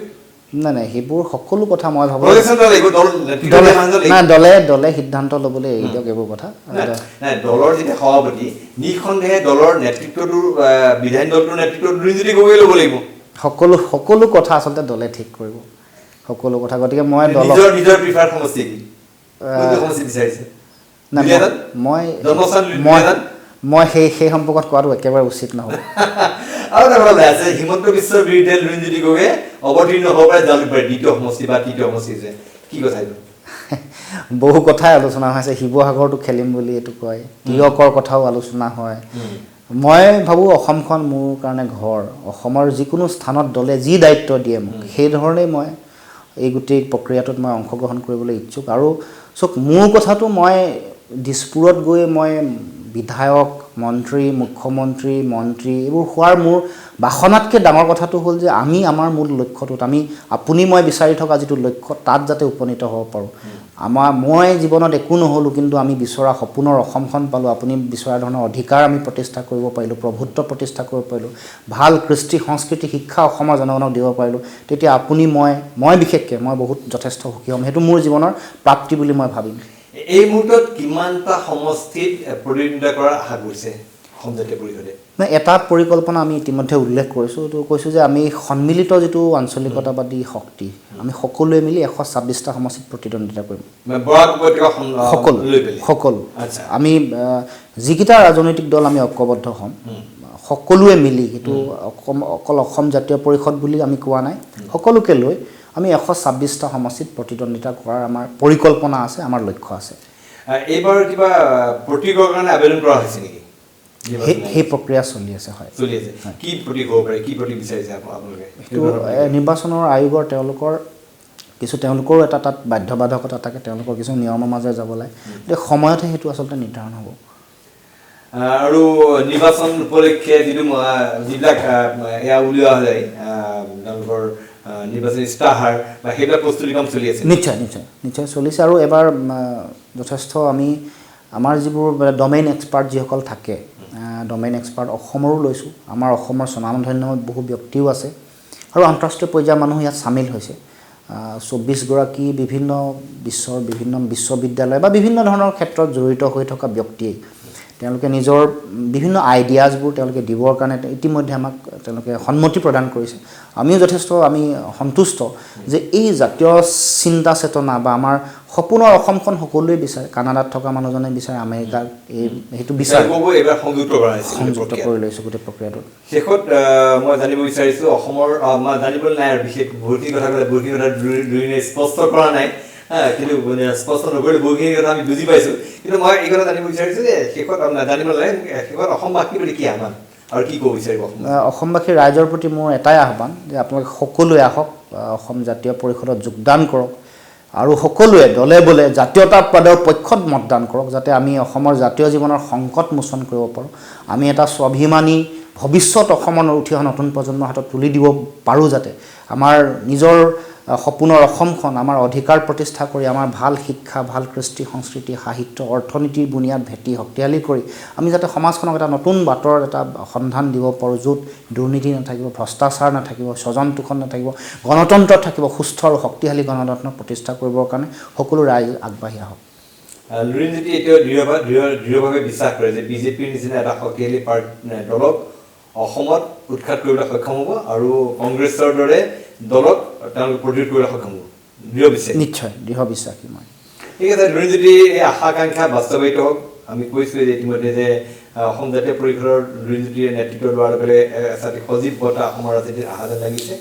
নাই সেইবোৰ সকলো কথা মই ভাবোঁ দলে সিদ্ধান্ত ল'বলৈ এৰি দিয়ক এইবোৰ কথা দলৰ যেতিয়া সভাপতি নিঃসন্দেহে দলৰ নেতৃত্বটো বিধায়িনী দলটোৰ নেতৃত্বটো লুৰিণজ্যোতি গগৈ ল'ব লাগিব সকলো কথা আচলতে দলে ঠিক কৰিব সকলো কথা গতিকে মই নিজৰ প্ৰিফাৰ সমষ্টি কি সমষ্টি বিচাৰিছে মই সেই সম্পৰ্কত কোৱাটো একেবাৰে উচিত নহ'ব আৰু এটা কথা আছে হিমন্ত বিশ্বৰ বিৰুদ্ধে লুৰিণজ্যোতি গগৈ অৱতীৰ্ণ হ'ব পাৰে জালুকবাৰী দ্বিতীয় সমষ্টি বা তৃতীয় সমষ্টি যে কি কথা এইটো বহু কথাই আলোচনা হৈছে শিৱসাগৰটো খেলিম বুলি এইটো কয় তিয়কৰ কথাও আলোচনা হয় মই ভাবোঁ অসমখন মোৰ কাৰণে ঘৰ অসমৰ যিকোনো স্থানত দলে যি দায়িত্ব দিয়ে মোক সেই ধৰণেই মই এই গোটেই প্ৰক্ৰিয়াটোত মই অংশগ্ৰহণ কৰিবলৈ ইচ্ছুক আৰু চক মোৰ কথাটো মই দিছপুৰত গৈ মই বিধায়ক মন্ত্ৰী মুখ্যমন্ত্ৰী মন্ত্ৰী এইবোৰ হোৱাৰ মোৰ বাসনাতকৈ ডাঙৰ কথাটো হ'ল যে আমি আমাৰ মূল লক্ষ্যটোত আপুনি মই বিচাৰি থকা যিটো লক্ষ্য তাত যাতে উপনীত হ'ব পাৰোঁ মই জীৱনত একো নহ'লোঁ কিন্তু আমি বিচৰা সপোনৰ অসমখন পালোঁ আপুনি বিচৰা ধৰণৰ অধিকাৰ আমি প্ৰতিষ্ঠা কৰিব পাৰিলোঁ প্ৰভুত্ব প্ৰতিষ্ঠা কৰিব পাৰিলোঁ ভাল কৃষ্টি সংস্কৃতি শিক্ষা অসমৰ জনগণক দিব পাৰিলোঁ তেতিয়া আপুনি মই বিশেষকৈ মই বহুত যথেষ্ট সুখী হ'ম সেইটো মোৰ জীৱনৰ প্ৰাপ্তি বুলি মই ভাবিম এই মুহূৰ্তত কিমানটা সমষ্টিত প্ৰতিদ্বন্দ্বিতা কৰাৰ আশা কৰিছে অসম জাতীয় পৰিষদে এটা পৰিকল্পনা আমি ইতিমধ্যে উল্লেখ কৰিছোঁ এইটো কৈছোঁ যে আমি সন্মিলিত যিটো আঞ্চলিকতাবাদী শক্তি আমি সকলোৱে মিলি 126টা সমষ্টিত প্ৰতিদ্বন্দ্বিতা কৰিম সকলো আমি যিকেইটা ৰাজনৈতিক দল আমি ঐক্যবদ্ধ হ'ম সকলোৱে মিলি সেইটো অকল অসম জাতীয় পৰিষদ বুলি আমি কোৱা নাই সকলোকে লৈ আমি 126টা সমষ্টিত প্ৰতিদ্বন্দ্বিতা কৰাৰ আমাৰ পৰিকল্পনা আছে আমাৰ লক্ষ্য আছে এইবাৰ কিবা প্ৰতীকৰ কাৰণে আবেদন কৰা হৈছে নেকি সেই প্ৰক্ৰিয়া চলি আছে হয় কি প্ৰতীক হ'ব পাৰে কি প্ৰতীক বিচাৰিছে আপোনালোকে নিৰ্বাচনৰ আয়োগৰ তেওঁলোকৰো এটা তাত বাধ্যবাধকতা থাকে তেওঁলোকৰ কিছু নিয়মৰ মাজেৰে যাব লাগে গতিকে সময়তহে সেইটো আচলতে নিৰ্ধাৰণ হ'ব আৰু নিৰ্বাচন উপলক্ষে যিবিলাক এয়া উলিওৱা যায় তেওঁলোকৰ নিৰ্বাচনী ইস্তাহাৰ বা সেইবিলাক প্ৰস্তুতি কাম চলি আছে নিশ্চয় চলিছে আৰু এবাৰ যথেষ্ট আমাৰ যিবোৰ ডমেইন এক্সপাৰ্ট যিসকল থাকে ডমেইন এক্সপাৰ্ট অসমৰো লৈছোঁ আমাৰ অসমৰ স্বনামধন্য বহু ব্যক্তিও আছে আৰু আন্তঃৰাষ্ট্ৰীয় পৰ্যায়ৰ মানুহ ইয়াত চামিল হৈছে 24গৰাকী বিভিন্ন বিশ্ববিদ্যালয় বা বিভিন্ন ধৰণৰ ক্ষেত্ৰত জড়িত হৈ থকা ব্যক্তিয়ে তেওঁলোকে নিজৰ বিভিন্ন আইডিয়াজবোৰ তেওঁলোকে দিবৰ কাৰণে ইতিমধ্যে আমাক তেওঁলোকে সন্মতি প্ৰদান কৰিছে আমিও যথেষ্ট আমি সন্তুষ্ট যে এই জাতীয় চিন্তা চেতনা বা আমাৰ সপোনৰ অসমখন সকলোৱে বিচাৰে কানাডাত থকা মানুহজনে বিচাৰে আমেৰিকাৰ এই সেইটো বিচাৰে এইবাৰ সংযুক্ত কৰা হৈছে সংযুক্ত কৰি লৈছোঁ গোটেই প্ৰক্ৰিয়াটোত শেষত মই জানিব বিচাৰিছোঁ অসমৰ জানিবলৈ নাই আৰু বিশেষ বহুতখিনি কথা ক'লে বহুতখিনি কথা স্পষ্ট কৰা নাই কিন্তু স্পষ্ট নকৰিলে বহুখিনি কথা আমি বুজি পাইছোঁ কিন্তু মই এই কথা জানিব বিচাৰিছোঁ যে শেষত জানিব লাগে শেষত অসমবাসী বুলি কি আহ্বান আৰু কি ক'ব বিচাৰিব অসমবাসী ৰাইজৰ প্ৰতি মোৰ এটাই আহ্বান যে আপোনালোকে সকলোৱে আহক অসম জাতীয় পৰিষদত যোগদান কৰক আৰু সকলোৱে দলে বলে জাতীয়তাবাদৰ পক্ষত মতদান কৰক যাতে আমি অসমৰ জাতীয় জীৱনৰ সংকট মোচন কৰিব পাৰোঁ আমি এটা স্বাভিমানী ভৱিষ্যত অসমৰ উঠি অহা নতুন প্ৰজন্মৰ হাতত তুলি দিব পাৰোঁ যাতে আমাৰ নিজৰ সপোনৰ অসমখন আমাৰ অধিকাৰ প্ৰতিষ্ঠা কৰি আমাৰ ভাল শিক্ষা ভাল কৃষ্টি সংস্কৃতি সাহিত্য অৰ্থনীতিৰ বুনিয়াদ ভেটি শক্তিশালী কৰি আমি যাতে সমাজখনক এটা নতুন বাটৰ এটা সন্ধান দিব পাৰোঁ য'ত দুৰ্নীতি নাথাকিব ভ্ৰষ্টাচাৰ নাথাকিব স্বজন তোষণ নাথাকিব গণতন্ত্ৰ থাকিব সুস্থ আৰু শক্তিশালী গণতন্ত্ৰ প্ৰতিষ্ঠা কৰিবৰ কাৰণে সকলো ৰাইজ আগবাঢ়ি আহক লুৰিণজ্যোতি এতিয়াও দৃঢ়ভাৱে বিশ্বাস কৰে যে বিজেপিৰ নিচিনা এটা শক্তিশালী দলক অসমত উৎখাত কৰিবলৈ সক্ষম হ'ব আৰু কংগ্ৰেছৰ দৰে দলক তেওঁলোকে প্ৰতিৰোধ কৰিবলৈ সক্ষম হ'ব দৃঢ় বিশ্বাস নিশ্চয় দৃঢ় বিশ্বাসী মই ঠিক আছে লুৰিণজ্যোতি এই আশা আকাংক্ষা বাস্তৱায়িত হওক আমি কৈছোঁ যে ইতিমধ্যে যে অসম জাতীয় পৰিষদৰ লুৰিণজ্যোতিৰ নেতৃত্ব লোৱাৰ লগে লগে এচাটি সজীৱ বতাহ অসমৰ ৰাজনীতিত অহা যেন লাগিছে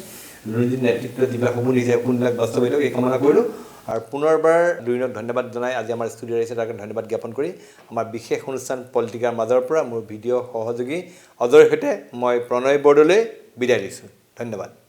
লুৰিণজ্যোতিৰ নেতৃত্বত যিবিলাক সপোন দিছে সপোনবিলাক বাস্তৱায়িত হওক এই কামনা কৰিলোঁ আৰু পুনৰবাৰ লুৰিণক ধন্যবাদ জনাই আজি আমাৰ ষ্টুডিঅ'ত আহিছে তাক ধন্যবাদ জ্ঞাপন কৰি আমাৰ বিশেষ অনুষ্ঠান পলিটিকাৰ মাজৰ পৰা মোৰ ভিডিঅ' সহযোগী অজয়ৰ সৈতে মই প্ৰণয় বৰদলৈ বিদায় দিছোঁ ধন্যবাদ